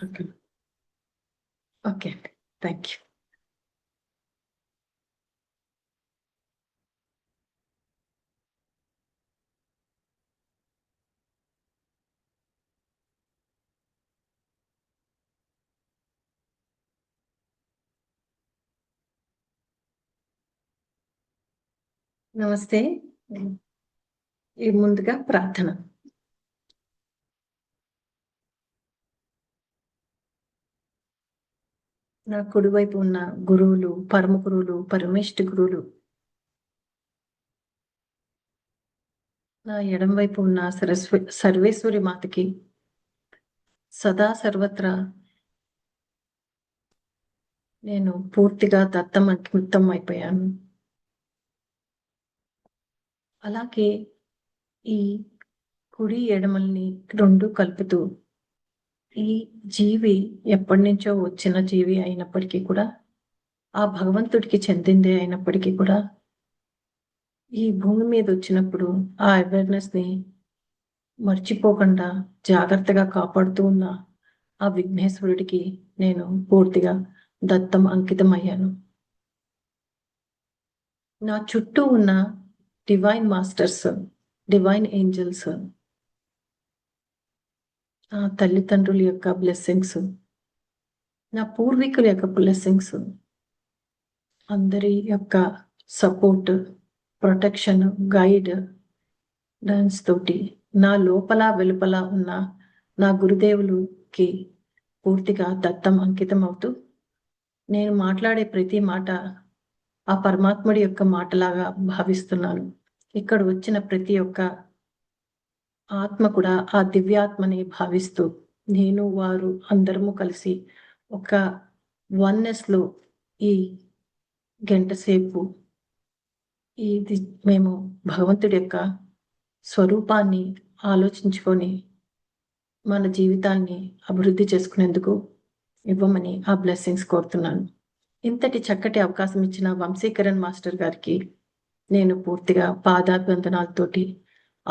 Okay. Okay అండి. Thank you. నమస్తే. ఈ ముందుగా ప్రార్థన. నా కుడివైపు ఉన్న గురువులు, పరమ గురువులు, పరమేష్ఠి గురువులు, నా ఎడమ వైపు ఉన్న సర్వేశ్వరి మాతకి సదా సర్వత్రా నేను పూర్తిగా అంకితం అయిపోయాను. అలాగే ఈ కుడి ఎడమల్ని రెండు కలుపుతూ ఈ జీవి ఎప్పటినుంచో వచ్చిన జీవి అయినప్పటికీ కూడా, ఆ భగవంతుడికి చెందిందే అయినప్పటికీ కూడా, ఈ భూమి మీద వచ్చినప్పుడు ఆ అవేర్నెస్ ని మర్చిపోకుండా జాగ్రత్తగా కాపాడుతూ ఉన్న ఆ విఘ్నేశ్వరుడికి నేను పూర్తిగా అంకితం అయ్యాను. నా చుట్టూ ఉన్న డివైన్ మాస్టర్స్, డివైన్ ఏంజల్స్, నా తల్లిదండ్రుల యొక్క బ్లెస్సింగ్స్, నా పూర్వీకుల యొక్క బ్లెస్సింగ్స్, అందరి యొక్క సపోర్ట్, ప్రొటెక్షన్, గైడ్ డాన్స్ తోటి నా లోపల వెలుపల ఉన్న నా గురుదేవులకి పూర్తిగా అంకితం అవుతూ, నేను మాట్లాడే ప్రతి మాట ఆ పరమాత్ముడి యొక్క మాటలాగా భావిస్తున్నాను. ఇక్కడ వచ్చిన ప్రతి ఒక్క ఆత్మ కూడా ఆ దివ్యాత్మని భావిస్తూ, నేను వారు అందరము కలిసి ఒక వన్నెస్ లో ఈ గంట సేపు ఇది మేము భగవంతుడి యొక్క స్వరూపాన్ని ఆలోచించుకొని మన జీవితాన్ని అభివృద్ధి చేసుకునేందుకు ఇవ్వమని ఆ బ్లెస్సింగ్స్ కోరుతున్నాను. ఇంతటి చక్కటి అవకాశం ఇచ్చిన వంశీకరణ్ మాస్టర్ గారికి నేను పూర్తిగా పాదాభివందనాలతోటి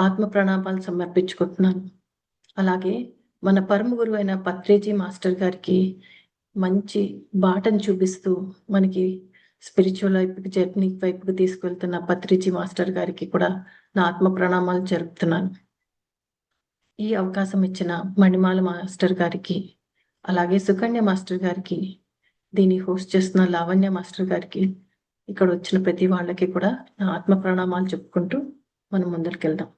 ఆత్మ ప్రణామాలు సమర్పించుకుంటున్నాను. అలాగే మన పరమ గురువు అయిన పత్రేజీ మాస్టర్ గారికి మంచి బాటను చూపిస్తూ మనకి స్పిరిచువల్ వైపుకి, జర్నీ వైపుకి తీసుకెళ్తున్న పత్రిజీ మాస్టర్ గారికి కూడా నా ఆత్మ ప్రణామాలు జరుపుతున్నాను. ఈ అవకాశం ఇచ్చిన మణిమాల మాస్టర్ గారికి, అలాగే సుకన్య మాస్టర్ గారికి, దీన్ని హోస్ట్ చేస్తున్న లావణ్య మాస్టర్ గారికి, ఇక్కడ వచ్చిన ప్రతి వాళ్ళకి కూడా నా ఆత్మ ప్రణామాలు చెప్పుకుంటూ మనం ముందరికెళ్దాం.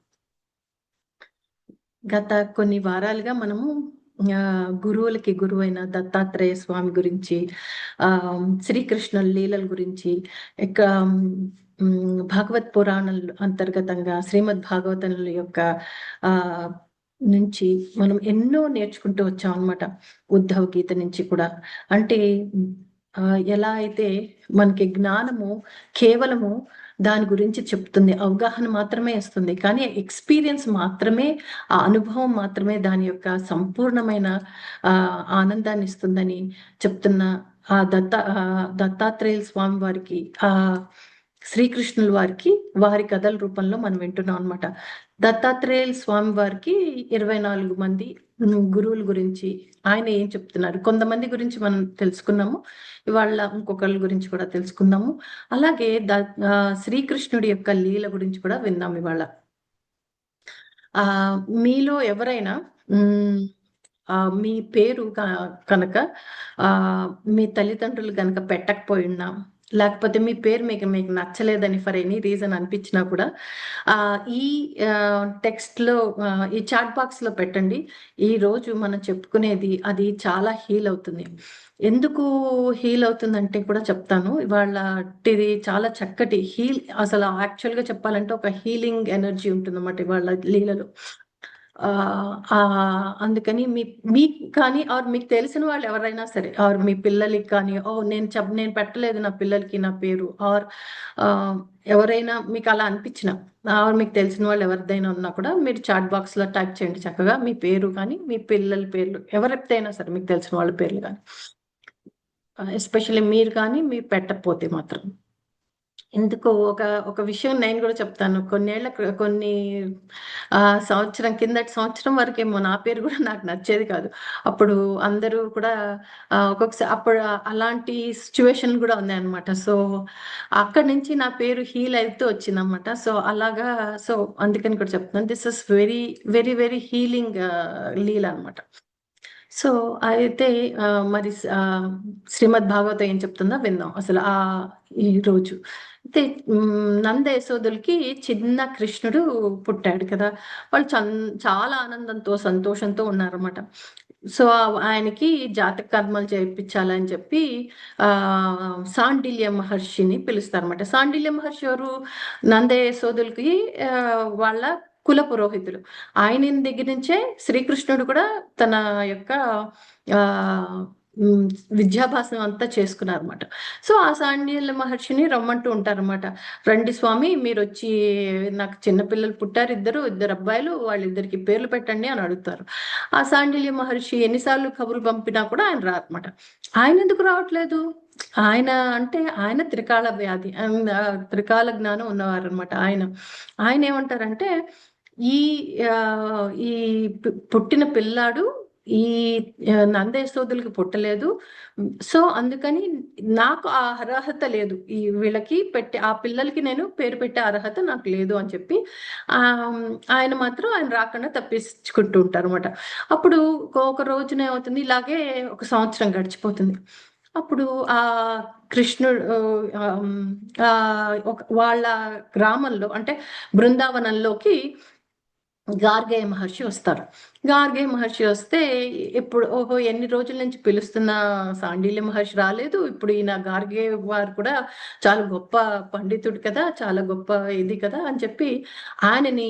గత కొన్ని వారాలుగా మనము గురువులకి గురువైన దత్తాత్రేయ స్వామి గురించి, శ్రీకృష్ణ లీలల గురించి, ఇక భాగవత్ పురాణం అంతర్గతంగా శ్రీమద్ భాగవతముల యొక్క నుంచి మనం ఎన్నో నేర్చుకుంటూ వచ్చాం అనమాట. ఉద్ధవ గీత నుంచి కూడా. అంటే ఎలా అయితే మనకి జ్ఞానము కేవలము దాని గురించి చెప్తుంది, అవగాహన మాత్రమే ఇస్తుంది, కానీ ఎక్స్పీరియన్స్ మాత్రమే, ఆ అనుభవం మాత్రమే దాని యొక్క సంపూర్ణమైన ఆనందాన్ని ఇస్తుందని చెప్తున్న ఆ దత్తాత్రేయ స్వామి వారికి, ఆ శ్రీకృష్ణుల వారికి వారి కథల రూపంలో మనం వింటున్నాం అనమాట. దత్తాత్రేయ స్వామి వారికి 24 మంది గురువుల గురించి ఆయన ఏం చెప్తున్నారు, కొంతమంది గురించి మనం తెలుసుకున్నాము. ఇవాళ ఇంకొకళ్ళ గురించి కూడా తెలుసుకుందాము. అలాగే శ్రీకృష్ణుడి యొక్క లీల గురించి కూడా విందాం ఇవాళ. మీలో ఎవరైనా మీ పేరు కనుక మీ తల్లిదండ్రులు కనుక పెట్టకపోయినా, లేకపోతే మీ పేరు మీకు నచ్చలేదని ఫర్ ఎనీ రీజన్ అనిపించినా కూడా ఈ టెక్స్ట్ లో, ఈ చాట్ బాక్స్ లో పెట్టండి. ఈ రోజు మనం చెప్పుకునేది అది చాలా హీల్ అవుతుంది. ఎందుకు హీల్ అవుతుందంటే కూడా చెప్తాను. ఇవాళ ఇది చాలా చక్కటి హీల్, అసలు యాక్చువల్ గా చెప్పాలంటే ఒక హీలింగ్ ఎనర్జీ ఉంటుంది అన్నమాట ఇవాళ లీలలో. అందుకని మీకు కానీ, ఆర్ మీకు తెలిసిన వాళ్ళు ఎవరైనా సరే, ఆర్ మీ పిల్లలకి కానీ, నేను పెట్టలేదు నా పిల్లలకి నా పేరు, ఆర్ ఎవరైనా మీకు అలా అనిపించిన, ఆర్ మీకు తెలిసిన వాళ్ళు ఎవరిదైనా ఉన్నా కూడా మీరు చాట్ బాక్స్ లో టైప్ చేయండి చక్కగా మీ పేరు కానీ, మీ పిల్లల పేర్లు, ఎవరైనా సరే మీకు తెలిసిన వాళ్ళ పేర్లు కానీ, ఎస్పెషల్లీ మీరు కానీ మీరు పెట్టకపోతే మాత్రం. ఎందుకో ఒక ఒక విషయం నేను కూడా చెప్తాను. కొన్ని సంవత్సరం కిందటి సంవత్సరం వరకేమో నా పేరు కూడా నాకు నచ్చేది కాదు. అప్పుడు అందరూ కూడా ఒక్కొక్కసారి అప్పుడు అలాంటి సిట్యుయేషన్ కూడా ఉన్నాయన్నమాట. సో, అక్కడి నుంచి నా పేరు హీల్ అవుతూ వచ్చిందన్నమాట. సో, అలాగా సో, అందుకని కూడా చెప్తున్నాను. This is very, very, very healing లీల అనమాట. సో, అయితే మరి శ్రీమద్ భాగవతం ఏం చెప్తుందో విందాం. అసలు ఈరోజు అయితే నంద యశోదలకి చిన్న కృష్ణుడు పుట్టాడు కదా! వాళ్ళు చాలా ఆనందంతో, సంతోషంతో ఉన్నారన్నమాట. సో, ఆయనకి జాతక కర్మలు చేయించాలని చెప్పి సాండిల్య మహర్షిని పిలుస్తారన్నమాట. సాండిల్య మహర్షి ఎవరు? నంద యశోదలకి వాళ్ళ కుల పురోహితులు. ఆయన దగ్గర నుంచే శ్రీకృష్ణుడు కూడా తన యొక్క ఆ విద్యాభ్యాసం అంతా చేసుకున్నారన్నమాట. సో, ఆ సాండిల్య మహర్షిని రమ్మంటూ ఉంటారన్నమాట. రండి స్వామి, మీరు వచ్చి నాకు చిన్నపిల్లలు పుట్టారు, ఇద్దరు అబ్బాయిలు, వాళ్ళిద్దరికి పేర్లు పెట్టండి అని అడుగుతారు. ఆ సాండిల్య మహర్షి ఎన్నిసార్లు కబురు పంపినా కూడా ఆయన రారన్నమాట. ఆయన ఎందుకు రావట్లేదు? ఆయన అంటే ఆయన త్రికాల వ్యాధి, త్రికాల జ్ఞానం ఉన్నవారు అనమాట. ఆయన ఏమంటారంటే ఈ ఈ పుట్టిన పిల్లాడు ఈ నంద యశోదలకి పుట్టలేదు. సో, అందుకని నాకు ఆ అర్హత లేదు. వీళ్ళకి ఆ పిల్లలకి నేను పేరు పెట్టే అర్హత నాకు లేదు అని చెప్పి ఆయన మాత్రం ఆయన రాకుండా తప్పించుకుంటూ ఉంటారు అనమాట. అప్పుడు ఒక రోజున ఏమవుతుంది, ఇలాగే ఒక సంవత్సరం గడిచిపోతుంది. అప్పుడు ఆ కృష్ణుడు వాళ్ళ గ్రామంలో అంటే బృందావనంలోకి గార్గేయ మహర్షి వస్తారు. గార్గేయ మహర్షి వస్తే ఇప్పుడు ఓహో ఎన్ని రోజుల నుంచి పిలుస్తున్న సాండిల్య మహర్షి రాలేదు, ఇప్పుడు ఈయన గార్గేయ వారు కూడా చాలా గొప్ప పండితుడు కదా, చాలా గొప్ప ఇది కదా అని చెప్పి ఆయనని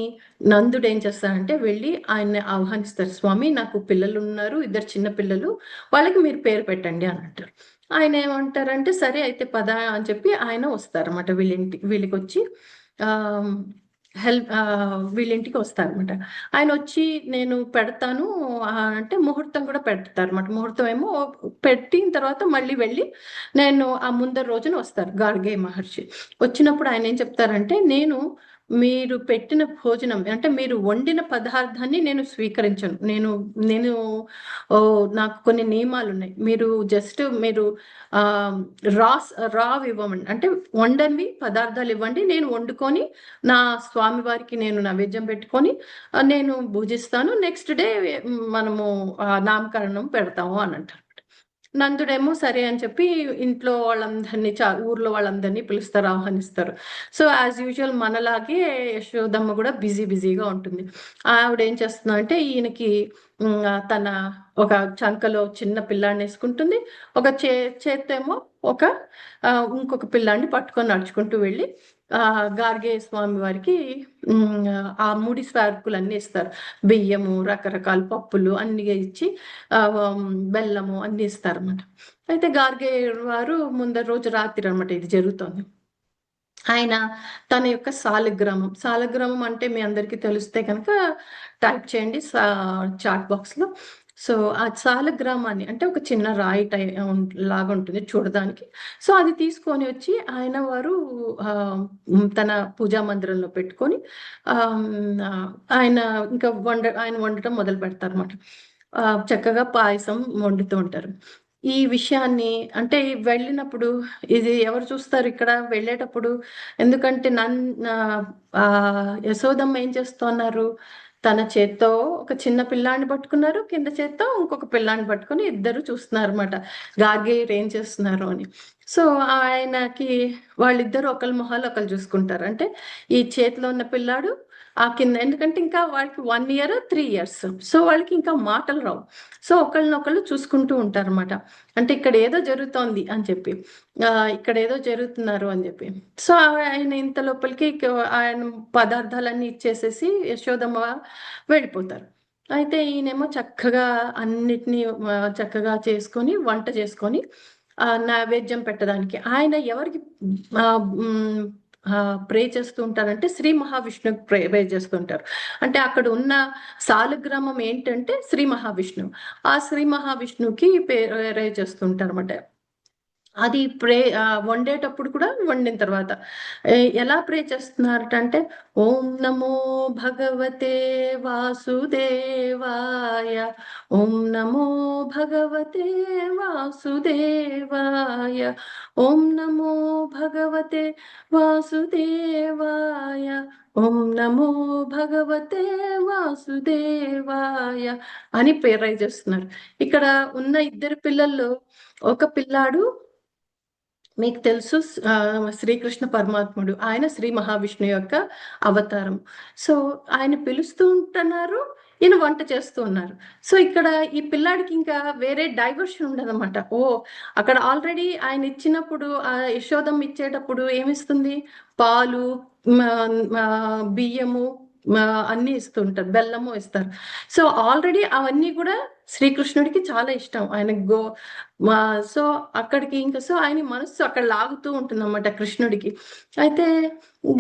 నందుడు ఏం చేస్తారంటే వెళ్ళి ఆయన్ని ఆహ్వానిస్తారు. స్వామి, నాకు పిల్లలు ఉన్నారు, ఇద్దరు చిన్న పిల్లలు, వాళ్ళకి మీరు పేరు పెట్టండి అని అంటారు. ఆయన ఏమంటారంటే సరే అయితే పద అని చెప్పి ఆయన వస్తారన్నమాట. వీళ్ళకి వచ్చి ఆ వీళ్ళింటికి వస్తారనమాట. ఆయన వచ్చి నేను పెడతాను అంటే ముహూర్తం కూడా పెడతారనమాట. ముహూర్తం ఏమో పెట్టిన తర్వాత మళ్ళీ వెళ్ళి నేను ఆ ముందర రోజున వస్తారు గార్గే మహర్షి. వచ్చినప్పుడు ఆయన ఏం చెప్తారంటే, నేను మీరు పెట్టిన భోజనం అంటే మీరు వండిన పదార్థాన్ని నేను స్వీకరించను. నేను నేను నాకు కొన్ని నియమాలు ఉన్నాయి. మీరు రా ఇవ్వమండి, అంటే వండనివి పదార్థాలు ఇవ్వండి, నేను వండుకొని నా స్వామి వారికి నేను నైవేద్యం పెట్టుకొని నేను భుజిస్తాను. నెక్స్ట్ డే మనము నామకరణం పెడతాము అని అంటారు. నందుడేమో సరే అని చెప్పి ఇంట్లో వాళ్ళందరినీ ఊర్లో వాళ్ళందరినీ పిలుస్తారు, ఆహ్వానిస్తారు. సో, యాజ్ యూజువల్ మనలాగే యశోదమ్మ కూడా బిజీగా ఉంటుంది. ఆవిడ ఏం చేస్తుందంటే ఈయనకి తన ఒక చంకలో చిన్న పిల్లాడిని వేసుకుంటుంది. ఒక చేత్తేమో ఇంకొక పిల్లాడిని పట్టుకొని నడుచుకుంటూ వెళ్ళి గార్గేయ స్వామి వారికి ఆ ముడి సరుకులన్నీ ఇస్తారు. బియ్యము, రకరకాల పప్పులు అన్ని ఇచ్చి బెల్లము అన్ని ఇస్తారన్నమాట. అయితే గార్గేయ వారు ముందర రోజు రాత్రి అనమాట ఇది జరుగుతుంది. ఆయన తన యొక్క సాలగ్రామం అంటే మీ అందరికీ తెలిస్తే కనుక టైప్ చేయండి చాట్ బాక్స్లో. సో, ఆ సాలగ్రామాన్ని అంటే ఒక చిన్న రాయి లాగా ఉంటుంది చూడడానికి. సో, అది తీసుకొని వచ్చి ఆయన వారు తన పూజా మందిరంలో పెట్టుకొని ఆయన ఇంకా ఆయన వండటం మొదలు పెడతారన్నమాట. చక్కగా పాయసం వండుతూ ఉంటారు. ఈ విషయాన్ని అంటే వెళ్ళినప్పుడు ఇది ఎవరు చూస్తారు ఇక్కడ వెళ్ళేటప్పుడు? ఎందుకంటే యశోదమ్మ ఏం చేస్తున్నారు? తన చేత్తో ఒక చిన్న పిల్లాడిని పట్టుకున్నారు, కింద చేత్తో ఇంకొక పిల్లాడిని పట్టుకొని ఇద్దరు చూస్తున్నారన్నమాట. గార్గేయుడు ఏం చేస్తున్నారు అని. సో, ఆయనకి వాళ్ళిద్దరూ ఒకళ్ళ మొహాలు ఒకళ్ళు చూసుకుంటారు. అంటే ఈ చేతిలో ఉన్న పిల్లాడు కింద, ఎందుకంటే ఇంకా వాళ్ళకి 1 ఇయర్, 3 ఇయర్స్. సో, వాళ్ళకి ఇంకా మాటలు రావు. సో, ఒకళ్ళనొకళ్ళు చూసుకుంటూ ఉంటారన్నమాట. అంటే ఇక్కడ ఏదో జరుగుతోంది అని చెప్పి. ఇక్కడ ఏదో జరుగుతున్నారు అని చెప్పి. సో, ఆయన ఇంత లోపలికి ఆయన పదార్థాలన్నీ ఇచ్చేసేసి యశోదమ్మ వెళ్ళిపోతారు. అయితే ఈయనేమో చక్కగా అన్నిటినీ చక్కగా చేసుకొని, వంట చేసుకొని నైవేద్యం పెట్టడానికి ఆయన ఎవరికి ప్రే చేస్తూ ఉంటారంటే శ్రీ మహావిష్ణువుకి ప్రే చేస్తూ ఉంటారు. అంటే అక్కడ ఉన్న సాలగ్రామం ఏంటంటే శ్రీ మహావిష్ణువు. ఆ శ్రీ మహావిష్ణువుకి ప్రే చేస్తూ ఉంటారు అనమాట. అది వండేటప్పుడు కూడా వండిన తర్వాత ఎలా ప్రే చేస్తున్నారటంటే ఓం నమో భగవతే వాసుదేవాయ, ఓం నమో భగవతే వాసుదేవాయ, ఓం నమో భగవతే వాసుదేవాయ, ఓం నమో భగవతే వాసుదేవాయ అని ప్రేయర్ చేస్తున్నారు. ఇక్కడ ఉన్న ఇద్దరు పిల్లల్లో ఒక పిల్లాడు మీకు తెలుసు శ్రీకృష్ణ పరమాత్ముడు, ఆయన శ్రీ మహావిష్ణు యొక్క అవతారం. సో ఆయన పిలుస్తూ ఉంటున్నారు, ఈయన వంట చేస్తూ ఉన్నారు. సో ఇక్కడ ఈ పిల్లాడికి ఇంకా వేరే డైవర్షన్ ఉండదన్నమాట. అక్కడ ఆల్రెడీ ఆయన ఇచ్చినప్పుడు ఆ యశోదమ్మ ఇచ్చేటప్పుడు ఏమిస్తుంది, పాలు, బియ్యము, అన్ని ఇస్తుంటారు, బెల్లము ఇస్తారు. సో ఆల్రెడీ అవన్నీ కూడా శ్రీకృష్ణుడికి చాలా ఇష్టం. ఆయన సో అక్కడికి ఇంకా సో ఆయన మనస్సు అక్కడ లాగుతూ ఉంటుంది అన్నమాట కృష్ణుడికి. అయితే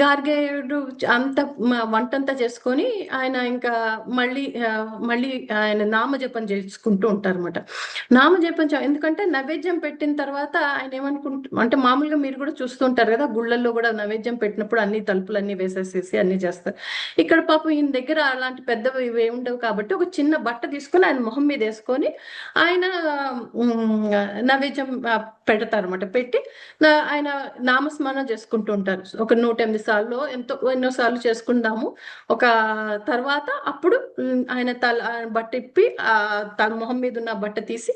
గార్గేయుడు అంత వంటంతా చేసుకొని ఆయన ఇంకా మళ్ళీ ఆయన నామజపం చేసుకుంటూ ఉంటారు అనమాట. నామజపం ఎందుకంటే నైవేద్యం పెట్టిన తర్వాత ఆయన అంటే మామూలుగా మీరు కూడా చూస్తుంటారు కదా, గుళ్ళల్లో కూడా నైవేద్యం పెట్టినప్పుడు అన్ని తలుపులు అన్ని వేసేసేసి అన్ని చేస్తారు. ఇక్కడ పాపం ఈయన దగ్గర అలాంటి పెద్దవి ఇవి ఉండవు కాబట్టి ఒక చిన్న బట్ట తీసుకొని ఆయన మొహం మీద వేసుకొని ఆయన నైవేద్యం పెడతారన్నమాట. పెట్టి ఆయన నామస్మరణ చేసుకుంటూ ఉంటారు. ఒక 108 సార్లు ఎన్నోసార్లు చేసుకుందాము. ఒక తర్వాత అప్పుడు ఆయన బట్ట ఇప్పి తన మొహం మీద ఉన్న బట్ట తీసి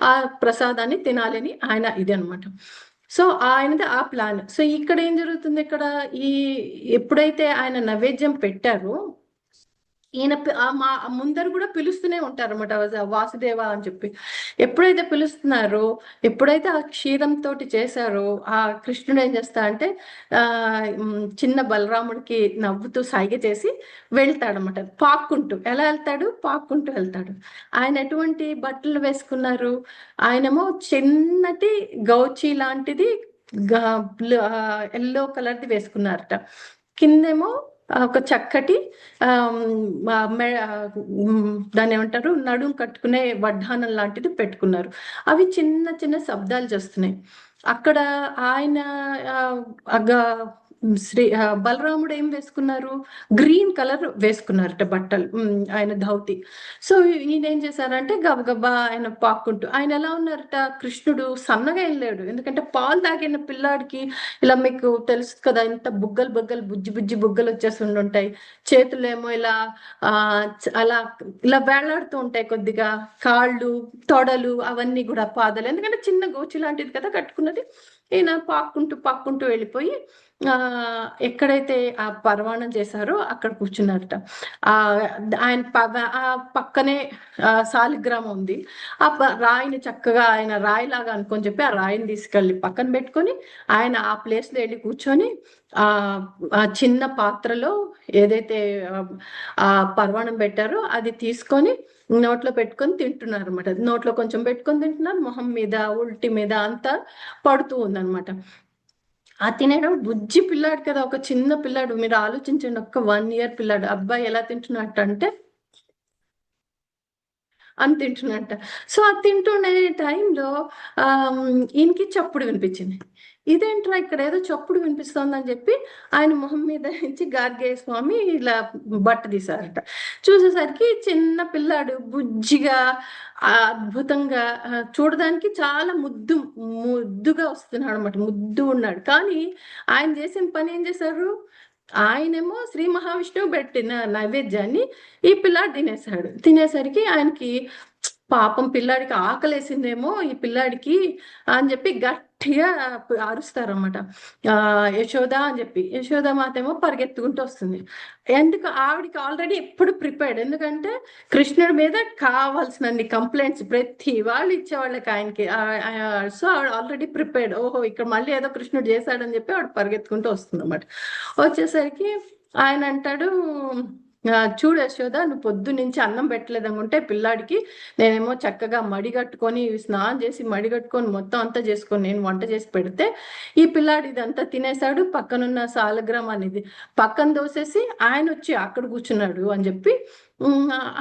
ఆ ప్రసాదాన్ని తినాలని ఆయన ఇది అనమాట. సో ఆయనది ఆ ప్లాన్. సో ఇక్కడ ఏం జరుగుతుంది, ఇక్కడ ఎప్పుడైతే ఆయన నైవేద్యం పెట్టారో ఈయన మా ముందర కూడా పిలుస్తూనే ఉంటారు అనమాట, వాసుదేవ అని చెప్పి. ఎప్పుడైతే పిలుస్తున్నారో, ఎప్పుడైతే ఆ క్షీరంతో చేశారో, ఆ కృష్ణుడు ఏం చేస్తా అంటే చిన్న బలరాముడికి నవ్వుతూ సైగ చేసి వెళ్తాడనమాట, పాక్కుంటూ. ఎలా వెళ్తాడు, పాక్కుంటూ వెళ్తాడు. ఆయన ఎటువంటి బట్టలు వేసుకున్నారు, ఆయనేమో చిన్నటి గౌచి లాంటిది ఎల్లో కలర్ది వేసుకున్నారట. కిందేమో ఒక చక్కటి దాన్ని ఏమంటారు, నడుం కట్టుకునే వడ్డానం లాంటిది పెట్టుకున్నారు. అవి చిన్న చిన్న శబ్దాలు చేస్తున్నాయి. అక్కడ ఆయన బలరాముడు ఏం వేసుకున్నారు, గ్రీన్ కలర్ వేసుకున్నారట బట్టలు, ఆయన ధౌతి. సో ఈయన ఏం చేశారంటే గబగబా ఆయన పాక్కుంటూ, ఆయన ఎలా ఉన్నారట, కృష్ణుడు సన్నగా వెళ్ళాడు. ఎందుకంటే పాలు తాగిన పిల్లాడికి ఇలా మీకు తెలుసు కదా, ఇంత బుగ్గలు బుజ్జి బుజ్జి బుగ్గలు వచ్చేసి ఉండుంటాయి. చేతులేమో ఇలా అలా ఇలా వేలాడుతూ ఉంటాయి కొద్దిగా, కాళ్ళు తొడలు అవన్నీ కూడా, పాదాలు, ఎందుకంటే చిన్న గోచి లాంటిది కదా కట్టుకున్నది. ఈయన పాక్కుంటూ వెళ్ళిపోయి ఎక్కడైతే ఆ పరవాణం చేశారో అక్కడ కూర్చున్నారట. ఆయన పక్కనే శాలిగ్రామం ఉంది. ఆ రాయిని చక్కగా ఆయన రాయిలాగా అనుకొని చెప్పి ఆ రాయిని తీసుకెళ్ళి పక్కన పెట్టుకొని ఆయన ఆ ప్లేస్ లో వెళ్ళి కూర్చొని ఆ చిన్న పాత్రలో ఏదైతే ఆ పరవాణం పెట్టారో అది తీసుకొని నోట్లో పెట్టుకొని తింటున్నారు అనమాట. నోట్లో కొంచెం పెట్టుకొని తింటున్నారు, మొహం మీద ఉల్టి మీద అంతా పడుతూ ఉందన్నమాట. ఆ తినేటప్పుడు బుజ్జి పిల్లాడు కదా, ఒక చిన్న పిల్లాడు, మీరు ఆలోచించండి, ఒక్క 1 year పిల్లాడు, అబ్బాయి ఎలా తింటున్నట్టు అంటే అని తింటున్నట్ట. సో అది తింటుండే టైంలో ఈయనకి చప్పుడు వినిపించింది. ఇదేంట్రా ఇక్కడ ఏదో చప్పుడు వినిపిస్తోందని చెప్పి ఆయన మొహం మీద నుంచి గార్గేయ స్వామి ఇలా బట్ట తీశారట. చూసేసరికి చిన్న పిల్లాడు బుజ్జిగా అద్భుతంగా చూడడానికి చాలా ముద్దుగా వస్తున్నాడు అనమాట, ముద్దు ఉన్నాడు. కానీ ఆయన చేసిన పని ఏం చేశారు, ఆయనేమో శ్రీ మహావిష్ణువు పెట్టిన నైవేద్యాన్ని ఈ పిల్లాడు తినేసరికి ఆయనకి పాపం పిల్లాడికి ఆకలేసిందేమో ఈ పిల్లాడికి అని చెప్పి గట్టిగా అరుస్తారన్నమాట. యశోద అని చెప్పి, యశోద మాత ఏమో పరిగెత్తుకుంటూ వస్తుంది. ఎందుకు, ఆవిడికి ఆల్రెడీ ఎప్పుడు ప్రిపేర్డ్, ఎందుకంటే కృష్ణుడి మీద కావాల్సినన్ని కంప్లైంట్స్ ప్రతి వాళ్ళు ఇచ్చేవాళ్ళకి ఆయనకి. సో ఆవిడ ఆల్రెడీ ప్రిపేర్డ్, ఓహో ఇక్కడ మళ్ళీ ఏదో కృష్ణుడు చేశాడని చెప్పి ఆవిడ పరిగెత్తుకుంటూ వస్తుంది అన్నమాట. వచ్చేసరికి ఆయన అంటాడు, చూడు యశోద, నువ్వు పొద్దు నుంచి అన్నం పెట్టలేదు అనుకుంటే పిల్లాడికి నేనేమో చక్కగా మడిగట్టుకొని స్నానం చేసి మడిగట్టుకొని మొత్తం అంతా చేసుకొని నేను వంట చేసి పెడితే ఈ పిల్లాడు ఇదంతా తినేశాడు, పక్కనున్న సాలగ్రామ్ అనేది పక్కన దోసేసి ఆయన వచ్చి అక్కడ కూర్చున్నాడు అని చెప్పి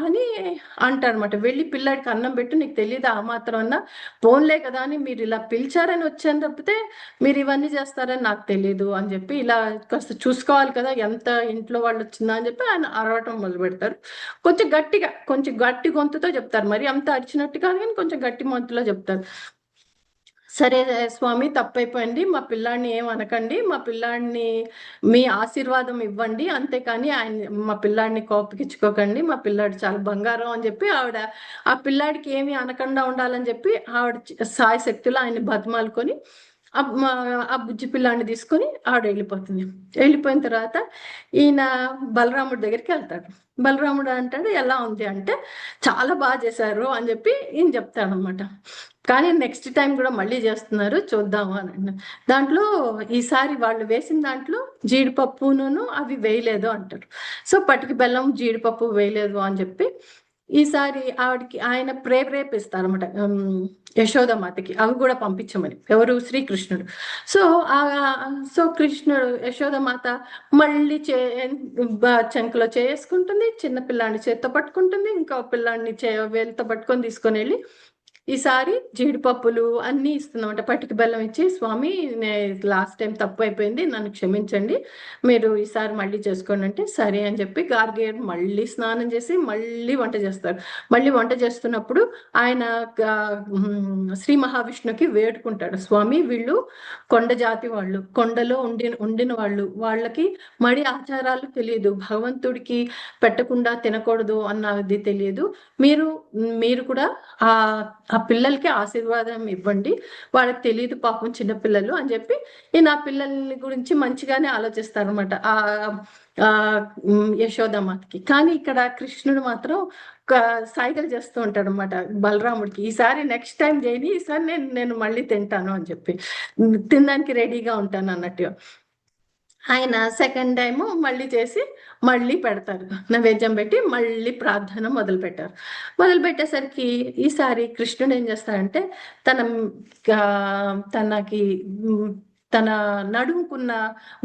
అని అంటారనమాట. వెళ్ళి పిల్లాడికి అన్నం పెట్టు, నీకు తెలియదా ఆ మాత్రం అన్నా, పోన్లే కదా అని మీరు ఇలా పిలిచారని వచ్చాను తప్పితే మీరు ఇవన్నీ చేస్తారని నాకు తెలియదు అని చెప్పి, ఇలా కాస్త చూసుకోవాలి కదా ఎంత ఇంట్లో వాళ్ళు వచ్చిందా అని చెప్పి ఆయన అరవటం మొదలు పెడతారు. కొంచెం గట్టిగా, కొంచెం గట్టి గొంతుతో చెప్తారు, మరి అంత అరిచినట్టు కాదు కానీ కొంచెం గట్టి గొంతులో చెప్తారు. సరే స్వామి, తప్పైపోయింది, మా పిల్లాడిని ఏం అనకండి, మా పిల్లాడిని మీ ఆశీర్వాదం ఇవ్వండి, అంతేకాని ఆయన మా పిల్లాడిని కోపగించుకోకండి, మా పిల్లాడు చాలా బంగారం అని చెప్పి ఆవిడ ఆ పిల్లాడికి ఏమి అనకుండా ఉండాలని చెప్పి ఆవిడ సాయ శక్తులు ఆయన బతిమాలుకొని ఆ బుజ్జి పిల్లాడిని తీసుకొని ఆవిడ వెళ్ళిపోతుంది. వెళ్ళిపోయిన తర్వాత ఈయన బలరాముడి దగ్గరికి వెళ్తాడు. బలరాముడు అంటాడు, ఎలా ఉంది అంటే, చాలా బాగా చేశారు అని చెప్పి ఈయన చెప్తాడు అనమాట. కానీ నెక్స్ట్ టైం కూడా మళ్ళీ చేస్తున్నారు, చూద్దాము అని. దాంట్లో ఈసారి వాళ్ళు వేసిన దాంట్లో జీడిపప్పును అవి వేయలేదు అంటారు. సో పటికి బెల్లం జీడిపప్పు వేయలేదు అని చెప్పి ఈసారి ఆవిడకి ఆయన ప్రేరేపిస్తారన్నమాట, యశోదమాతకి అవి కూడా పంపించమని. ఎవరు? శ్రీకృష్ణుడు. సో కృష్ణుడు యశోదమాత మళ్ళీ చెంకలో చేసుకుంటుంది, చిన్న పిల్లాన్ని చేత్తో పట్టుకుంటుంది, ఇంకో పిల్లాన్ని వేలుతో పట్టుకొని తీసుకొని వెళ్ళి ఈసారి జీడిపప్పులు అన్నీ ఇస్తుందన్నమాట. పటిక బెల్లం ఇచ్చి, స్వామి లాస్ట్ టైం తప్పు అయిపోయింది, నన్ను క్షమించండి, మీరు ఈసారి మళ్ళీ చేసుకోండి అంటే సరే అని చెప్పి గార్గేయుడు మళ్ళీ స్నానం చేసి మళ్ళీ వంట చేస్తారు. మళ్ళీ వంట చేస్తున్నప్పుడు ఆయన శ్రీ మహావిష్ణుకి వేడుకుంటాడు, స్వామి వీళ్ళు కొండ జాతి వాళ్ళు, కొండలో ఉండిన వాళ్ళు, వాళ్ళకి మడి ఆచారాలు తెలియదు, భగవంతుడికి పెట్టకుండా తినకూడదు అన్నది తెలియదు, మీరు కూడా ఆ పిల్లలకి ఆశీర్వాదం ఇవ్వండి, వాళ్ళకి తెలియదు పాపం చిన్నపిల్లలు అని చెప్పి ఈయన ఆ పిల్లల్ని గురించి మంచిగానే ఆలోచిస్తారు అనమాట ఆ యశోదమ్మకి. కానీ ఇక్కడ కృష్ణుడు మాత్రం సైగలు చేస్తూ ఉంటాడు అనమాట బలరాముడికి, ఈసారి నెక్స్ట్ టైం చేయని, ఈసారి నేను మళ్ళీ తింటాను అని చెప్పి, తినడానికి రెడీగా ఉంటాను అన్నట్టుగా. ఆయన సెకండ్ టైము మళ్ళీ చేసి మళ్ళీ పెడతారు, నైవేద్యం పెట్టి మళ్ళీ ప్రార్థన మొదలు పెట్టేసరికి ఈసారి కృష్ణుడు ఏం చేస్తాడంటే తనకి తన నడుముకున్న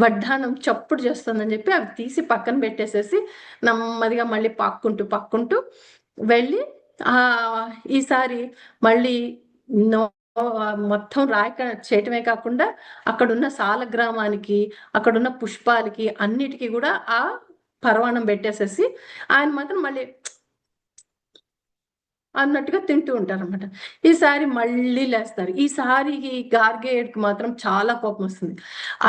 వడ్డానం చప్పుడు చేస్తుందని చెప్పి అవి తీసి పక్కన పెట్టేసేసి నెమ్మదిగా మళ్ళీ పాక్కుంటూ వెళ్ళి ఈసారి మళ్ళీ మొత్తం చేయటమే కాకుండా అక్కడున్న సాల గ్రామానికి, అక్కడున్న పుష్పాలకి అన్నిటికీ కూడా ఆ పరవాణం పెట్టేసేసి ఆయన మాత్రం మళ్ళీ అన్నట్టుగా తింటూ ఉంటారు అనమాట. ఈసారి మళ్ళీ లేస్తారు. ఈసారి గార్గేయుడికి మాత్రం చాలా కోపం వస్తుంది.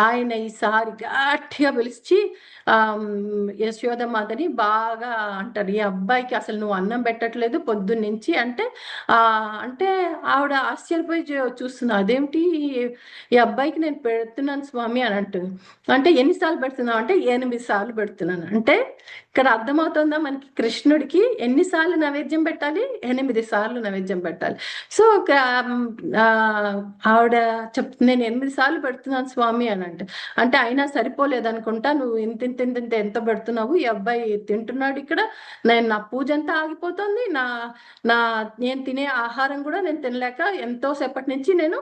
ఆయన ఈసారి గట్టిగా పిలిచి యశోదమాతని బాగా అంటారు, ఈ అబ్బాయికి అసలు నువ్వు అన్నం పెట్టట్లేదు పొద్దున్నుంచి అంటే అంటే ఆవిడ ఆశ్చర్యపోయి చూస్తుంది, అదేమిటి ఈ అబ్బాయికి నేను పెడుతున్నాను స్వామి అని అంటుంది. అంటే ఎన్నిసార్లు పెడుతున్నావు అంటే 8 సార్లు పెడుతున్నాను అంటే ఇక్కడ అర్థమవుతుందా మనకి, కృష్ణుడికి ఎన్నిసార్లు నైవేద్యం పెట్టాలి? 8 సార్లు నైవేద్యం పెట్టాలి. సో ఆవిడ నేను 8 సార్లు పెడుతున్నాను స్వామి అని అంటే అయినా సరిపోలేదనుకుంటా, నువ్వు ఇంత ఎంత పెడుతున్నావు, ఈ అబ్బాయి తింటున్నాడు ఇక్కడ, నా పూజ అంతా ఆగిపోతుంది, నేను తినే ఆహారం కూడా నేను తినలేక ఎంతో సేపటి నుంచి నేను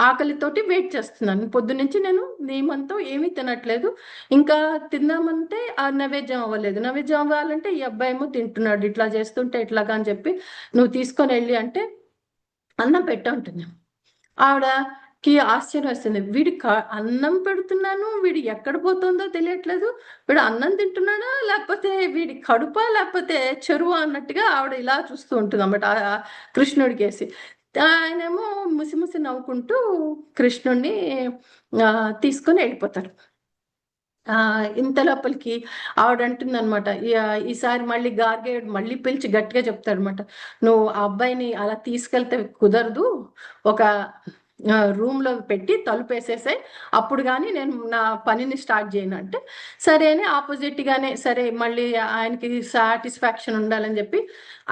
ఆకలితోటి వెయిట్ చేస్తున్నాను, పొద్దునుంచి నేను నియమంతో ఏమీ తినట్లేదు, ఇంకా తిందామంటే ఆ నైవేద్యం అవ్వలేదు, నైవేద్యం అవ్వాలంటే ఈ అబ్బాయి ఏమో తింటున్నాడు, ఇట్లా చేస్తుంటే ఎట్లాగా అని చెప్పి నువ్వు తీసుకొని వెళ్ళి అంటే అన్నం ఉంటుంది. ఆవిడకి ఆశ్చర్యం వస్తుంది, అన్నం పెడుతున్నాను, వీడి ఎక్కడ పోతుందో తెలియట్లేదు, వీడు అన్నం తింటున్నాడా లేకపోతే వీడి కడుపా లేకపోతే చెరువు అన్నట్టుగా ఆవిడ ఇలా చూస్తూ ఉంటుంది అన్నమాట కృష్ణుడికేసి. ఆయనేమో ముసి నవ్వుకుంటూ కృష్ణుడిని తీసుకొని వెళ్ళిపోతారు. ఇంత లోపలికి ఆవిడ అంటుంది అనమాట, ఈసారి మళ్ళీ గార్గేయుడు మళ్ళీ పిలిచి గట్టిగా చెప్తాడు అనమాట, నువ్వు ఆ అబ్బాయిని అలా తీసుకెళ్తే కుదరదు, ఒక రూమ్ లో పెట్టి తలుపు వేసేసాయి, అప్పుడు కానీ నేను నా పనిని స్టార్ట్ చేయను అంటే సరే అని ఆపోజిట్ గానే సరే మళ్ళీ ఆయనకి సాటిస్ఫాక్షన్ ఉండాలని చెప్పి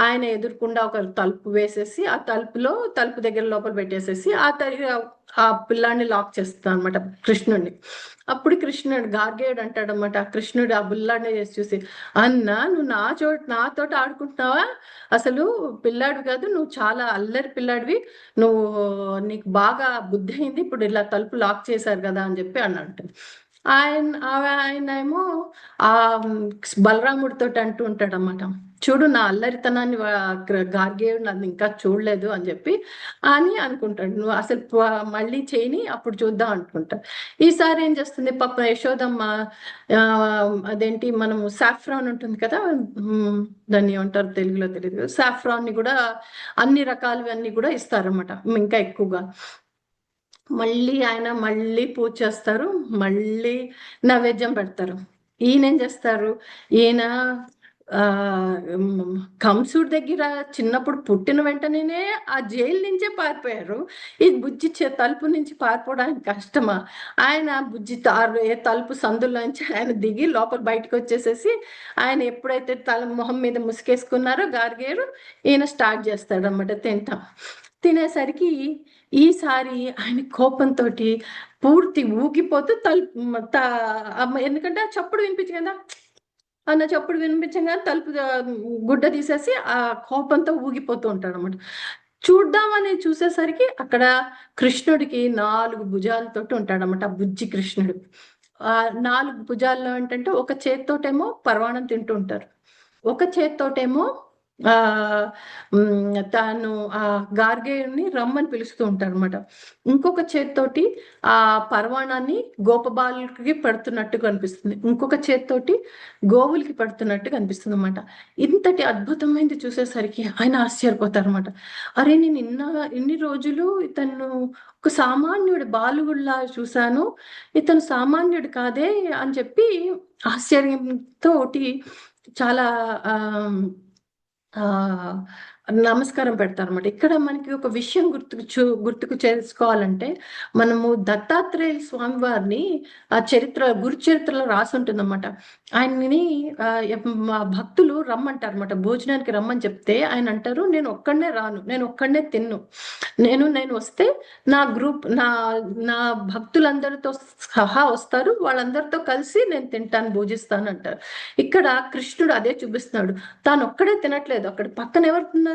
ఆయన ఎదుర్కొండా ఒక తలుపు వేసేసి ఆ తలుపు దగ్గర లోపల పెట్టేసేసి ఆ పిల్లాన్ని లాక్ చేస్తాను అనమాట కృష్ణుడిని. అప్పుడు కృష్ణుడు గార్గేయుడు అంటాడనమాట, కృష్ణుడు ఆ పిల్లాడిని చేసి చూసి, అన్నా నువ్వు నాతో ఆడుకుంటున్నావా, అసలు పిల్లాడు కాదు, నువ్వు చాలా అల్లరి పిల్లాడివి, నీకు బాగా బుద్ధి అయింది, ఇప్పుడు ఇలా తలుపు లాక్ చేశారు కదా అని చెప్పి అన్నట్టు. ఆయనేమో ఆ బలరాముడితో అంటూ ఉంటాడు అన్నమాట, చూడు నా అల్లరితనాన్ని గార్గేయుడు నన్ను ఇంకా చూడలేదు అని చెప్పి అని అనుకుంటాడు. నువ్వు అసలు మళ్ళీ చేయని అప్పుడు చూద్దాం అనుకుంటా. ఈసారి ఏం చేస్తుంది పాప యశోదమ్మ, ఆ, అదేంటి మనము సాఫ్రాన్ ఉంటుంది కదా, దాన్ని ఏమంటారు తెలుగులో తెలియదు, సాఫ్రాన్ ని కూడా అన్ని రకాలవన్నీ కూడా ఇస్తారన్నమాట ఇంకా ఎక్కువగా. మళ్ళీ పూజ చేస్తారు, మళ్ళీ నైవేద్యం పెడతారు. ఈయనేం చేస్తారు, ఈయన ఆ కంసుడి దగ్గర చిన్నప్పుడు పుట్టిన వెంటనే ఆ జైలు నుంచే పారిపోయారు. ఈ బుజ్జి తలుపు నుంచి పారిపోవడానికి కష్టమా? ఆయన బుజ్జి ఏ తలుపు సందులో నుంచి ఆయన దిగి లోపల బయటకు వచ్చేసేసి ఆయన ఎప్పుడైతే మొహం మీద ముసుకేసుకున్నారో గార్గేయుడు, ఈయన స్టార్ట్ చేస్తాడు అన్నమాట తింటాం. తినేసరికి ఈసారి ఆయన కోపంతో పూర్తి ఊగిపోతూ ఎందుకంటే ఆ చప్పుడు వినిపించు కదా, అన్న చప్పుడు వినిపించగా తలుపు గుడ్డ తీసేసి ఆ కోపంతో ఊగిపోతూ ఉంటాడు అనమాట. చూద్దామని చూసేసరికి అక్కడ కృష్ణుడికి 4 భుజాలతో ఉంటాడనమాట, బుజ్జి కృష్ణుడు. ఆ 4 భుజాల్లో ఏంటంటే ఒక చేత్తోటేమో పరవాణం తింటూ ఉంటారు, ఒక చేత్తోటేమో ఆ తాను ఆ గార్గేయుని రమ్మని పిలుస్తూ ఉంటారు అనమాట, ఇంకొక చేత్తోటి ఆ పరవాణాన్ని గోపబాలుకి పెడుతున్నట్టు కనిపిస్తుంది, ఇంకొక చేత్తోటి గోవులకి పెడుతున్నట్టు కనిపిస్తుంది అనమాట. ఇంతటి అద్భుతమైనది చూసేసరికి ఆయన ఆశ్చర్యపోతారు అనమాట. అరే నేను ఇన్ని రోజులు ఇతను ఒక సామాన్యుడు బాలుగుల్లా చూశాను, ఇతను సామాన్యుడు కాదే అని చెప్పి ఆశ్చర్యంతో చాలా ఆ ఆ నమస్కారం పెడతారు అనమాట. ఇక్కడ మనకి ఒక విషయం గుర్తుకు చేసుకోవాలంటే, మనము దత్తాత్రేయ స్వామి వారిని ఆ గురు చరిత్రలో రాసి ఉంటుందన్నమాట. ఆయన్ని మా భక్తులు రమ్మంటారు అనమాట, భోజనానికి రమ్మని చెప్తే ఆయన అంటారు, నేను ఒక్కడనే రాను, నేను ఒక్కడనే తిన్ను, నేను వస్తే నా గ్రూప్ నా భక్తులందరితో సహా వస్తారు, వాళ్ళందరితో కలిసి నేను తింటాను, భోజిస్తాను అంటారు. ఇక్కడ కృష్ణుడు అదే చూపిస్తున్నాడు, తాను ఒక్కడే తినట్లేదు, అక్కడ పక్కన ఎవరు ఉన్నారు,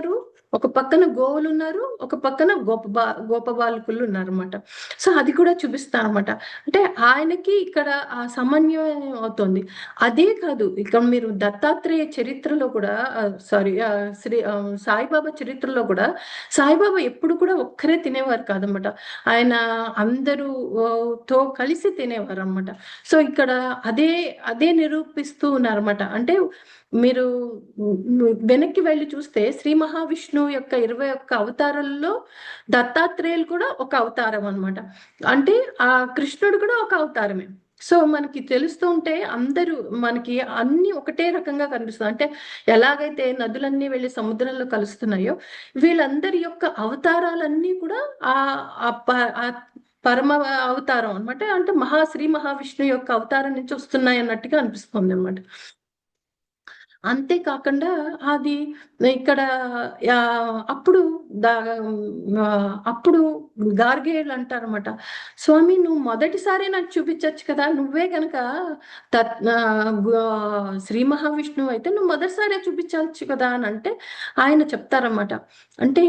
ఒక పక్కన గోవులు ఉన్నారు, ఒక పక్కన గోపబాలకులు ఉన్నారు అనమాట. సో అది కూడా చూపిస్తాను అనమాట. అంటే ఆయనకి ఇక్కడ ఆ సమన్వయం అవుతుంది. అదే కాదు, ఇక్కడ మీరు దత్తాత్రేయ చరిత్రలో కూడా సారీ సాయిబాబా చరిత్రలో కూడా సాయిబాబా ఎప్పుడు కూడా ఒక్కరే తినేవారు కాదనమాట, ఆయన అందరూ తో కలిసి తినేవారు అనమాట. సో ఇక్కడ అదే అదే నిరూపిస్తూ ఉన్నారన్నమాట. అంటే మీరు వెనక్కి వెళ్ళి చూస్తే శ్రీ మహావిష్ణువు యొక్క 21 అవతారాల్లో దత్తాత్రేయులు కూడా ఒక అవతారం అనమాట. అంటే ఆ కృష్ణుడు కూడా ఒక అవతారమే. సో మనకి తెలుస్తూ ఉంటే అందరూ మనకి అన్ని ఒకటే రకంగా కనిపిస్తుంది. అంటే ఎలాగైతే నదులన్నీ వెళ్ళి సముద్రంలో కలుస్తున్నాయో, వీళ్ళందరి యొక్క అవతారాలన్నీ కూడా ఆ పరమ అవతారం అనమాట. అంటే శ్రీ మహావిష్ణు యొక్క అవతారం నుంచి వస్తున్నాయి అన్నట్టుగా అనిపిస్తుంది అనమాట. అంతేకాకుండా అది ఇక్కడ అప్పుడు అప్పుడు గార్గేయులు అంటారన్నమాట, స్వామి నువ్వు మొదటిసారి నాకు చూపించచ్చు కదా, నువ్వే గనక శ్రీ మహావిష్ణువు అయితే నువ్వు మొదటిసారే చూపించవచ్చు కదా అని అంటే ఆయన చెప్తారన్నమాట, అంటే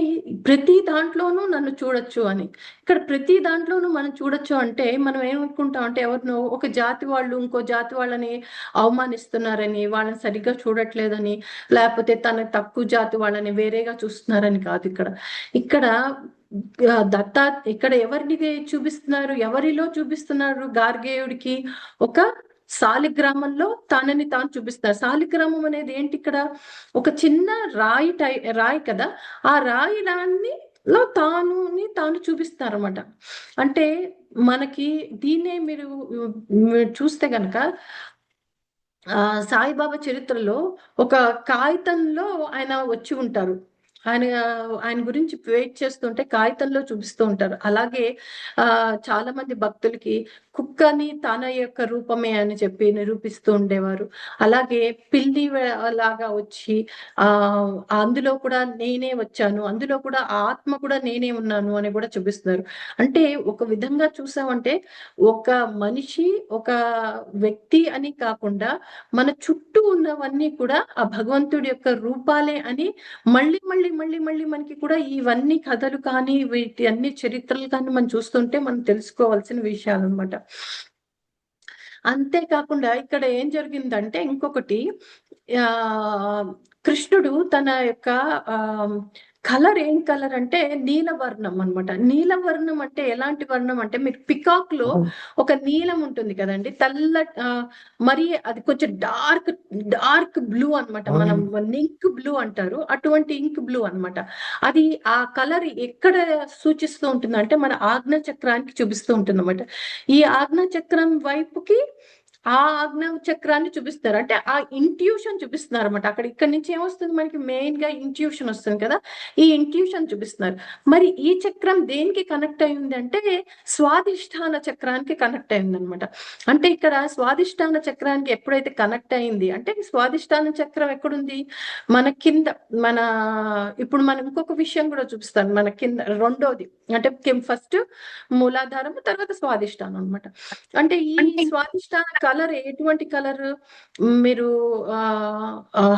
ప్రతి దాంట్లోనూ నన్ను చూడొచ్చు అని. ఇక్కడ ప్రతి దాంట్లోనూ మనం చూడొచ్చు అంటే మనం ఏమనుకుంటాం అంటే, ఎవరినో ఒక జాతి వాళ్ళు ఇంకో జాతి వాళ్ళని అవమానిస్తున్నారని, వాళ్ళని సరిగ్గా చూడట్లేదని, లేకపోతే తన తక్కువ జాతి వాళ్ళని వేరేగా చూస్తున్నారని కాదు. ఇక్కడ ఇక్కడ ఎవరిని చూపిస్తున్నారు, ఎవరిలో చూపిస్తున్నారు, గార్గేయుడికి ఒక సాలిగ్రామంలో తనని తాను చూపిస్తారు. సాలిగ్రామం అనేది ఏంటి, ఇక్కడ ఒక చిన్న రాయి కదా, ఆ రాయిని లో తాను చూపిస్తారు అనమాట. అంటే మనకి దీన్నే మీరు చూస్తే గనక సాయిబాబా చరిత్రలో ఒక కాగితంలో ఆయన వచ్చి ఉంటారు, ఆయన గురించి వెయిట్ చేస్తుంటే కాగితంలో చూపిస్తూ ఉంటారు. అలాగే చాలా మంది భక్తులకి కుక్కని తన యొక్క రూపమే అని చెప్పి నిరూపిస్తూ ఉండేవారు. అలాగే పిల్లి లాగా వచ్చి అందులో కూడా నేనే వచ్చాను, అందులో కూడా ఆత్మ కూడా నేనే ఉన్నాను అని కూడా చూపిస్తున్నారు. అంటే ఒక విధంగా చూసామంటే ఒక మనిషి ఒక వ్యక్తి అని కాకుండా మన చుట్టూ ఉన్నవన్నీ కూడా ఆ భగవంతుడి యొక్క రూపాలే అని మళ్ళీ మళ్ళీ మళ్ళీ మళ్ళీ మనకి కూడా ఇవన్నీ కథలు కానీ వీటి అన్ని చరిత్రలు కానీ మనం చూస్తుంటే మనం తెలుసుకోవాల్సిన విషయాలు అనమాట. అంతేకాకుండా ఇక్కడ ఏం జరిగిందంటే ఇంకొకటి, ఆ కృష్ణుడు తన యొక్క ఆ కలర్ ఏం కలర్ అంటే నీలవర్ణం అన్నమాట. నీలవర్ణం అంటే ఎలాంటి వర్ణం అంటే, మీరు పికాక్ లో ఒక నీలం ఉంటుంది కదండి, మరి అది కొంచెం డార్క్ డార్క్ బ్లూ అన్నమాట. మనం ఇంక్ బ్లూ అంటారు, అటువంటి ఇంక్ బ్లూ అన్నమాట. అది ఆ కలర్ ఎక్కడ సూచిస్తూ ఉంటుంది అంటే మన ఆజ్ఞా చక్రానికి చూపిస్తూ ఉంటుంది అన్నమాట. ఈ ఆజ్ఞా చక్రం వైపుకి ఆ ఆజ్ఞా చక్రాన్ని చూపిస్తారు, అంటే ఆ ఇంట్యూషన్ చూపిస్తున్నారు అనమాట. అక్కడ ఇక్కడ నుంచి ఏమొస్తుంది మనకి, మెయిన్ గా ఇంట్యూషన్ వస్తుంది కదా, ఈ ఇంట్యూషన్ చూపిస్తున్నారు. మరి ఈ చక్రం దేనికి కనెక్ట్ అయింది అంటే స్వాదిష్టాన చక్రానికి కనెక్ట్ అయింది అనమాట. అంటే ఇక్కడ స్వాదిష్టాన చక్రానికి ఎప్పుడైతే కనెక్ట్ అయింది అంటే, స్వాదిష్టాన చక్రం ఎక్కడుంది, మన కింద, మన ఇప్పుడు మనం ఇంకొక విషయం కూడా చూపిస్తాను, మన కింద రెండోది అంటే ఫస్ట్ మూలాధారం, తర్వాత స్వాదిష్టానం అనమాట. అంటే ఈ స్వాదిష్టాన కలర్ ఎటువంటి కలర్, మీరు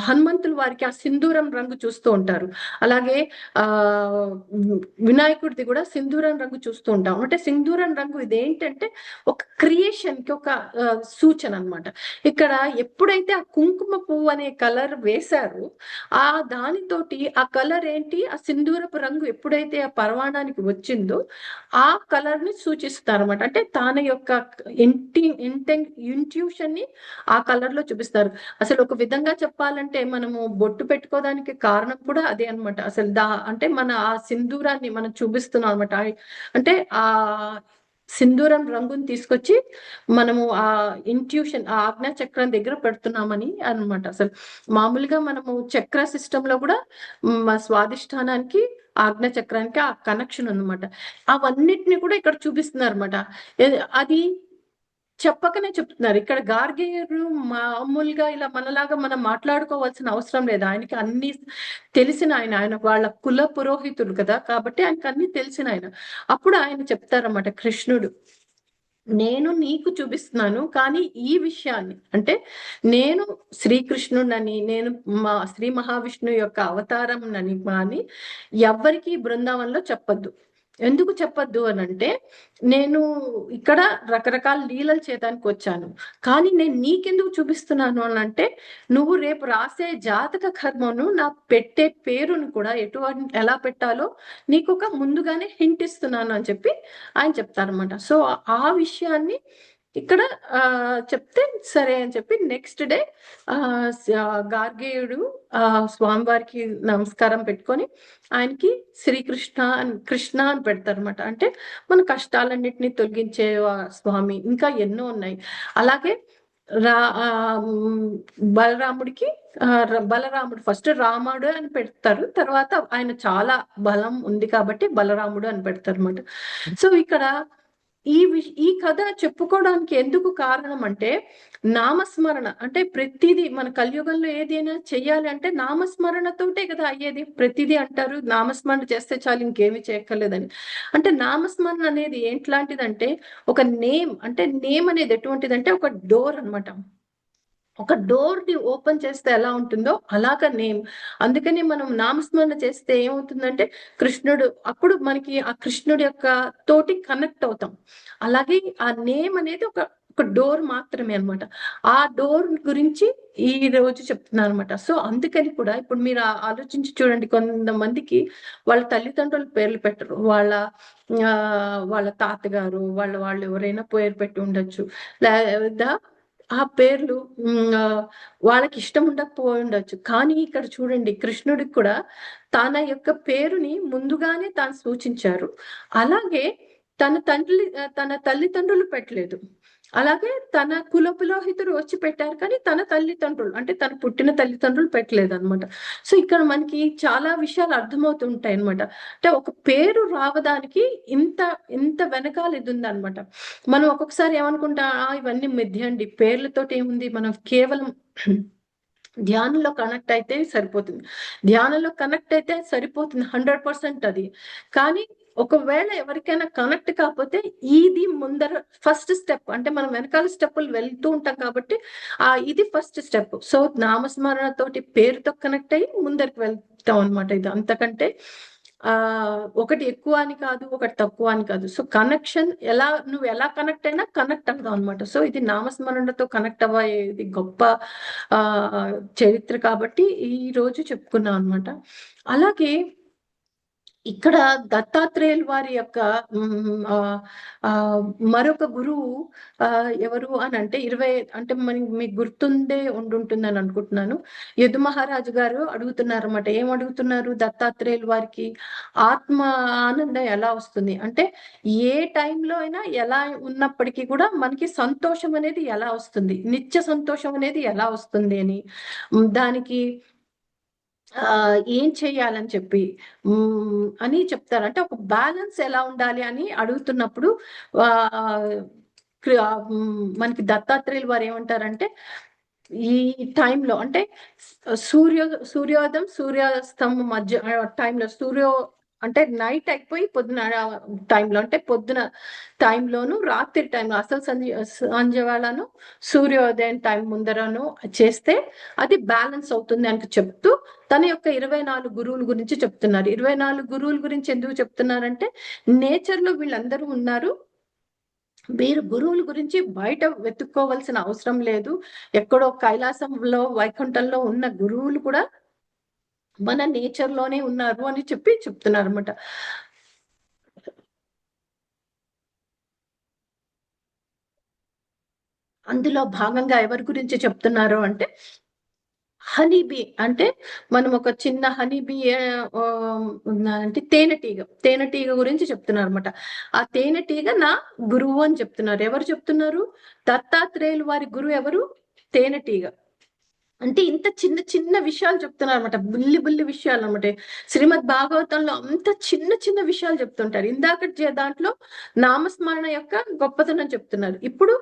హనుమంతుల వారికి ఆ సింధూరం రంగు చూస్తూ ఉంటారు, అలాగే ఆ వినాయకుడిది కూడా సింధూరం రంగు చూస్తూ ఉంటాం. అంటే సింధూరం రంగు ఇది ఏంటంటే ఒక క్రియేషన్ కి ఒక సూచన అన్నమాట. ఇక్కడ ఎప్పుడైతే ఆ కుంకుమ పువ్వు అనే కలర్ వేశారో ఆ దానితోటి ఆ కలర్ ఏంటి, ఆ సింధూరపు రంగు ఎప్పుడైతే ఆ పరవాణానికి వచ్చిందో ఆ కలర్ ని సూచిస్తారు అనమాట. అంటే తన యొక్క ఇంట్యూషన్ ని ఆ కలర్ లో చూపిస్తారు. అసలు ఒక విధంగా చెప్పాలంటే మనము బొట్టు పెట్టుకోవడానికి కారణం కూడా అదే అన్నమాట. అసలు అంటే మన ఆ సింధూరాన్ని మనం చూపిస్తున్నాం అనమాట. అంటే ఆ సింధూరం రంగుని తీసుకొచ్చి మనము ఆ ఇంట్యూషన్, ఆ ఆజ్ఞా చక్రం దగ్గర పెడుతున్నామని అన్నమాట. అసలు మామూలుగా మనము చక్ర సిస్టమ్ లో కూడా స్వాదిష్టానానికి ఆజ్ఞా చక్రానికి ఆ కనెక్షన్ అన్నమాట. అవన్నిటిని కూడా ఇక్కడ చూపిస్తున్నారు అనమాట. అది చెప్పకనే చెప్తున్నారు. ఇక్కడ గార్గేయులు మామూలుగా ఇలా మనలాగా మనం మాట్లాడుకోవాల్సిన అవసరం లేదు. ఆయనకి అన్ని తెలిసిన ఆయన, ఆయన వాళ్ళ కుల పురోహితుడు కదా, కాబట్టి ఆయనకి అన్ని తెలిసిన ఆయన. అప్పుడు ఆయన చెప్తారన్నమాట కృష్ణుడు, నేను నీకు చూపిస్తున్నాను కానీ ఈ విషయాన్ని, అంటే నేను శ్రీకృష్ణుడని, నేను శ్రీ మహావిష్ణువు యొక్క అవతారం అని కానీ ఎవ్వరికి బృందావనంలో చెప్పొద్దు. ఎందుకు చెప్పొద్దు అని అంటే, నేను ఇక్కడ రకరకాల లీలలు చేయడానికి వచ్చాను, కానీ నేను నీకెందుకు చూపిస్తున్నాను అని అంటే, నువ్వు రేపు రాసే జాతక కర్మను నా పెట్టే పేరును కూడా ఎలా పెట్టాలో నీకు ఒక ముందుగానే హింట్ ఇస్తున్నాను అని చెప్పి ఆయన చెప్తారనమాట. సో ఆ విషయాన్ని ఇక్కడ చెప్తే సరే అని చెప్పి నెక్స్ట్ డే గార్గేయుడు స్వామివారికి నమస్కారం పెట్టుకొని ఆయనకి శ్రీకృష్ణ కృష్ణ అని పెడతారనమాట. అంటే మన కష్టాలన్నిటినీ తొలగించే స్వామి, ఇంకా ఎన్నో ఉన్నాయి. అలాగే బలరాముడికి బలరాముడు ఫస్ట్ రాముడు అని పెడతారు, తర్వాత ఆయన చాలా బలం ఉంది కాబట్టి బలరాముడు అని పెడతారు అనమాట. సో ఇక్కడ ఈ కథ చెప్పుకోవడానికి ఎందుకు కారణం అంటే, నామస్మరణ అంటే ప్రతిదీ మన కలియుగంలో ఏదైనా చెయ్యాలి అంటే నామస్మరణతోటే కదా అయ్యేది. ప్రతిదీ అంటారు నామస్మరణ చేస్తే చాలు, ఇంకేమి చేయక్కర్లేదని. అంటే నామస్మరణ అనేది ఏంట్లాంటిదంటే ఒక నేమ్, అంటే నేమ్ అనేది ఎటువంటిదంటే ఒక డోర్ అన్నమాట. ఒక డోర్ ని ఓపెన్ చేస్తే ఎలా ఉంటుందో అలాగ నేమ్. అందుకని మనం నామస్మరణ చేస్తే ఏమవుతుందంటే కృష్ణుడు, అప్పుడు మనకి ఆ కృష్ణుడి యొక్క తోటి కనెక్ట్ అవుతాం. అలాగే ఆ నేమ్ అనేది ఒక ఒక డోర్ మాత్రమే అన్నమాట. ఆ డోర్ గురించి ఈ రోజు చెప్తున్నాను అనమాట. సో అందుకని కూడా ఇప్పుడు మీరు ఆలోచించి చూడండి, కొంతమందికి వాళ్ళ తల్లిదండ్రుల పేర్లు పెట్టరు, వాళ్ళ తాతగారు వాళ్ళు ఎవరైనా పేరు పెట్టి ఉండొచ్చు, లేదా ఆ పేర్లు వాళ్ళకి ఇష్టం ఉండకపోయి ఉండొచ్చు. కానీ ఇక్కడ చూడండి కృష్ణుడికి కూడా తన యొక్క పేరుని ముందుగానే తాను సూచించారు. అలాగే తన తల్లిదండ్రులు పెట్టలేదు, అలాగే తన కుల పురోహితుడు వచ్చి పెట్టారు, కానీ తన తల్లిదండ్రులు అంటే తన పుట్టిన తల్లిదండ్రులు పెట్టలేదు అనమాట. సో ఇక్కడ మనకి చాలా విషయాలు అర్థమవుతుంటాయి అనమాట. అంటే ఒక పేరు రావడానికి ఇంత ఇంత వెనకాల ఇది ఉందన్నమాట. మనం ఒక్కొక్కసారి ఏమనుకుంటా, ఇవన్నీ మిథ్య అండి, పేర్లతోటి ఏముంది, మనం కేవలం ధ్యానంలో కనెక్ట్ అయితే సరిపోతుంది, ధ్యానంలో కనెక్ట్ అయితే సరిపోతుంది 100% అది. కానీ ఒకవేళ ఎవరికైనా కనెక్ట్ కాకపోతే ఇది ముందర ఫస్ట్ స్టెప్, అంటే మనం వెనకాల స్టెప్పులు వెళ్తూ ఉంటాం కాబట్టి ఇది ఫస్ట్ స్టెప్. సో నామస్మరణ తోటి పేరుతో కనెక్ట్ అయ్యి ముందరికి వెళ్తాం అనమాట. ఇది అంతకంటే ఒకటి ఎక్కువ అని కాదు, ఒకటి తక్కువ అని కాదు. సో కనెక్షన్ నువ్వు ఎలా కనెక్ట్ అయినా కనెక్ట్ అవుతావు అనమాట. సో ఇది నామస్మరణతో కనెక్ట్ అవ్వేది గొప్ప ఆ చరిత్ర కాబట్టి ఈ రోజు చెప్పుకున్నాం అనమాట. అలాగే ఇక్కడ దత్తాత్రేయుల వారి యొక్క మరొక గురువు ఎవరు అని అంటే అంటే మీకు గుర్తుండే ఉండుంటుంది అని అనుకుంటున్నాను. యదు మహారాజు గారు అడుగుతున్నారు అన్నమాట. ఏం అడుగుతున్నారు దత్తాత్రేయుల వారికి? ఆత్మ ఆనందం ఎలా వస్తుంది అంటే, ఏ టైంలో అయినా ఎలా ఉన్నప్పటికీ కూడా మనకి సంతోషం అనేది ఎలా వస్తుంది, నిత్య సంతోషం అనేది ఎలా వస్తుంది అని, దానికి ఏం చెయ్యాలని చెప్పి అని చెప్తారు. అంటే ఒక బ్యాలెన్స్ ఎలా ఉండాలి అని అడుగుతున్నప్పుడు మనకి దత్తాత్రేయులు వారు ఏమంటారంటే, ఈ టైంలో అంటే సూర్యోదయం సూర్యాస్తం మధ్య టైంలో అంటే నైట్ అయిపోయి పొద్దున టైంలో, అంటే పొద్దున టైంలోను రాత్రి టైంలో అసలు సంధ్యవేళను సూర్యోదయం టైం ముందరను చేస్తే అది బ్యాలెన్స్ అవుతుంది అని చెప్తూ తన యొక్క 24 గురువుల గురించి చెప్తున్నారు. 24 గురువుల గురించి ఎందుకు చెప్తున్నారంటే, నేచర్ లో వీళ్ళందరూ ఉన్నారు, మీరు గురువుల గురించి బయట వెతుక్కోవాల్సిన అవసరం లేదు. ఎక్కడో కైలాసంలో వైకుంఠంలో ఉన్న గురువులు కూడా మన నేచర్ లోనే ఉన్నారు అని చెప్తున్నారు అనమాట. అందులో భాగంగా ఎవరి గురించి చెప్తున్నారు అంటే, హనీబీ అంటే మనం ఒక చిన్న హనీబీ అంటే తేనెటీగ గురించి చెప్తున్నారు అనమాట. ఆ తేనెటీగ నా గురువు అని చెప్తున్నారు. ఎవరు చెప్తున్నారు? దత్తాత్రేయులు వారి గురువు ఎవరు? తేనెటీగ. అంటే ఇంత చిన్న చిన్న విషయాలు చెప్తున్నారు అనమాట. బుల్లి విషయాలు అనమాట. శ్రీమద్ భాగవతంలో అంత చిన్న చిన్న విషయాలు చెప్తుంటారు. ఇందాక దాంట్లో నామస్మరణ యొక్క గొప్పతనం చెప్తున్నారు. ఇప్పుడు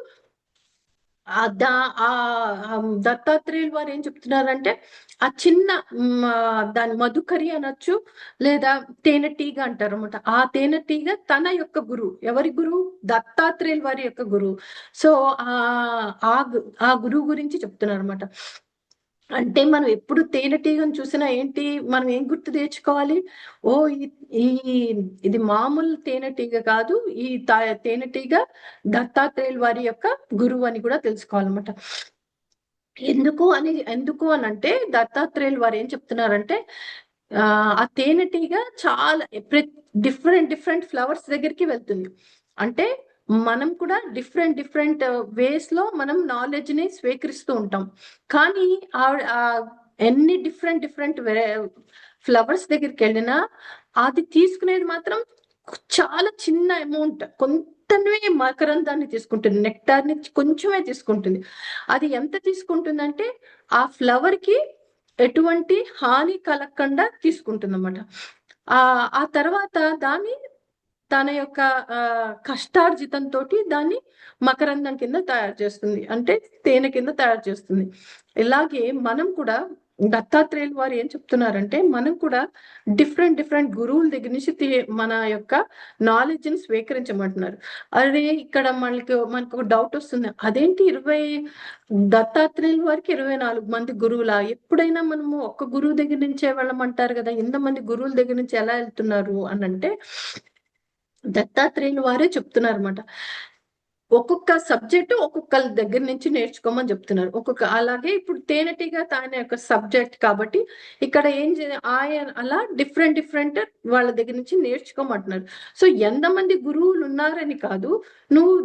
దత్తాత్రేయులు వారు ఏం చెప్తున్నారంటే, ఆ చిన్న దాని మధుకరి అనొచ్చు, లేదా తేనెటీగ అంటారు అనమాట. ఆ తేనెటీగ తన యొక్క గురువు. ఎవరి గురువు? దత్తాత్రేయులు వారి యొక్క గురువు. సో ఆ గురువు గురించి చెప్తున్నారు అనమాట. అంటే మనం ఎప్పుడు తేనెటీగను చూసినా ఏంటి, మనం ఏం గుర్తు తెచ్చుకోవాలి? ఓ ఈ ఇది మామూలు తేనెటీగ కాదు, ఈ తేనెటీగ దత్తాత్రేయుల వారి యొక్క గురువు అని కూడా తెలుసుకోవాలన్నమాట. ఎందుకు అని అంటే దత్తాత్రేయులు వారు ఏం చెప్తున్నారంటే, ఆ తేనెటీగ చాలా డిఫరెంట్ ఫ్లవర్స్ దగ్గరికి వెళ్తుంది. అంటే మనం కూడా డిఫరెంట్ వేస్ లో మనం నాలెడ్జ్ ని స్వీకరిస్తూ ఉంటాం. కానీ ఎన్ని డిఫరెంట్ ఫ్లవర్స్ దగ్గరికి వెళ్ళినా అది తీసుకునేది మాత్రం చాలా చిన్న అమౌంట్, కొంతనే మకరందాన్ని తీసుకుంటుంది, నెక్టార్ ని కొంచెమే తీసుకుంటుంది. అది ఎంత తీసుకుంటుందంటే ఆ ఫ్లవర్ కి ఎటువంటి హాని కలగకుండా తీసుకుంటుంది అన్నమాట. ఆ తర్వాత దాన్ని తన యొక్క కష్టార్జితంతో దాన్ని మకరందం కింద తయారు చేస్తుంది, అంటే తేనె కింద తయారు చేస్తుంది. ఇలాగే మనం కూడా దత్తాత్రేయులు వారు ఏం చెప్తున్నారంటే, మనం కూడా డిఫరెంట్ గురువుల దగ్గర నుంచి మన యొక్క నాలెడ్జ్ ని స్వీకరించమంటున్నారు. అదే ఇక్కడ మనకు ఒక డౌట్ వస్తుంది, అదేంటి దత్తాత్రేయుల వారికి 24 మంది గురువులా? ఎప్పుడైనా మనము ఒక్క గురువు దగ్గర నుంచే వెళ్ళమంటారు కదా, ఎంతమంది గురువుల దగ్గర నుంచి ఎలా వెళ్తున్నారు అని అంటే, దత్తాత్రేయులు వారే చెప్తున్నారు అనమాట. ఒక్కొక్క సబ్జెక్టు ఒక్కొక్కరి దగ్గర నుంచి నేర్చుకోమని చెప్తున్నారు. అలాగే ఇప్పుడు తేనెటీగ తన యొక్క సబ్జెక్ట్ కాబట్టి ఇక్కడ ఆయన అలా డిఫరెంట్ వాళ్ళ దగ్గర నుంచి నేర్చుకోమంటున్నారు. సో ఎంతమంది గురువులు ఉన్నారని కాదు,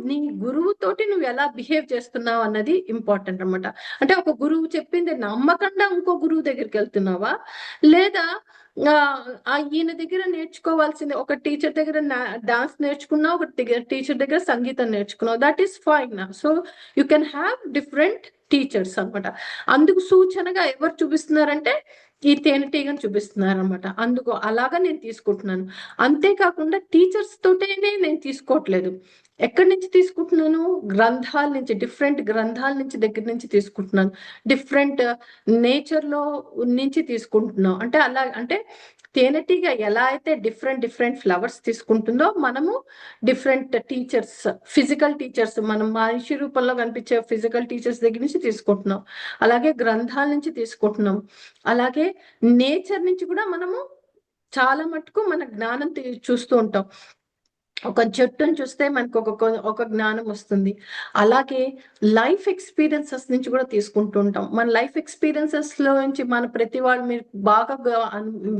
నీ గురువుతోటి నువ్వు ఎలా బిహేవ్ చేస్తున్నావు అన్నది ఇంపార్టెంట్ అనమాట. అంటే ఒక గురువు చెప్పింది నమ్మకుండా ఇంకో గురువు దగ్గరికి వెళ్తున్నావా, లేదా ఈయన దగ్గర నేర్చుకోవాల్సింది, ఒక టీచర్ దగ్గర డాన్స్ నేర్చుకున్నావు, ఒక టీచర్ దగ్గర సంగీతం నేర్చుకున్నావు, that is fine. So you can have different teachers అనమాట. అందుకు సూచనగా ఎవరు చూపిస్తున్నారంటే ఈ తేనెటీగను చూపిస్తున్నారు అనమాట. అందుకు అలాగా నేను తీసుకుంటున్నాను. అంతేకాకుండా టీచర్స్ తోటేనే నేను తీసుకోవట్లేదు. ఎక్కడి నుంచి తీసుకుంటున్నాను? గ్రంథాల నుంచి, డిఫరెంట్ గ్రంథాల నుంచి దగ్గర నుంచి తీసుకుంటున్నాను. డిఫరెంట్ నేచర్ లో నుంచి తీసుకుంటున్నాం. అంటే అంటే తేనెటీగ ఎలా అయితే డిఫరెంట్ ఫ్లవర్స్ తీసుకుంటుందో, మనము డిఫరెంట్ టీచర్స్, ఫిజికల్ టీచర్స్, మనం మనిషి రూపంలో కనిపించే ఫిజికల్ టీచర్స్ దగ్గర నుంచి తీసుకుంటున్నాం. అలాగే గ్రంథాల నుంచి తీసుకుంటున్నాం. అలాగే నేచర్ నుంచి కూడా మనము చాలా మటుకు మన జ్ఞానం చూస్తూ ఉంటాం. ఒక చెట్టుని చూస్తే మనకు ఒక జ్ఞానం వస్తుంది. అలాగే లైఫ్ ఎక్స్పీరియన్సెస్ నుంచి కూడా తీసుకుంటూ ఉంటాం. మన లైఫ్ ఎక్స్పీరియన్సెస్ లో నుంచి మన ప్రతి వాళ్ళు మీరు బాగా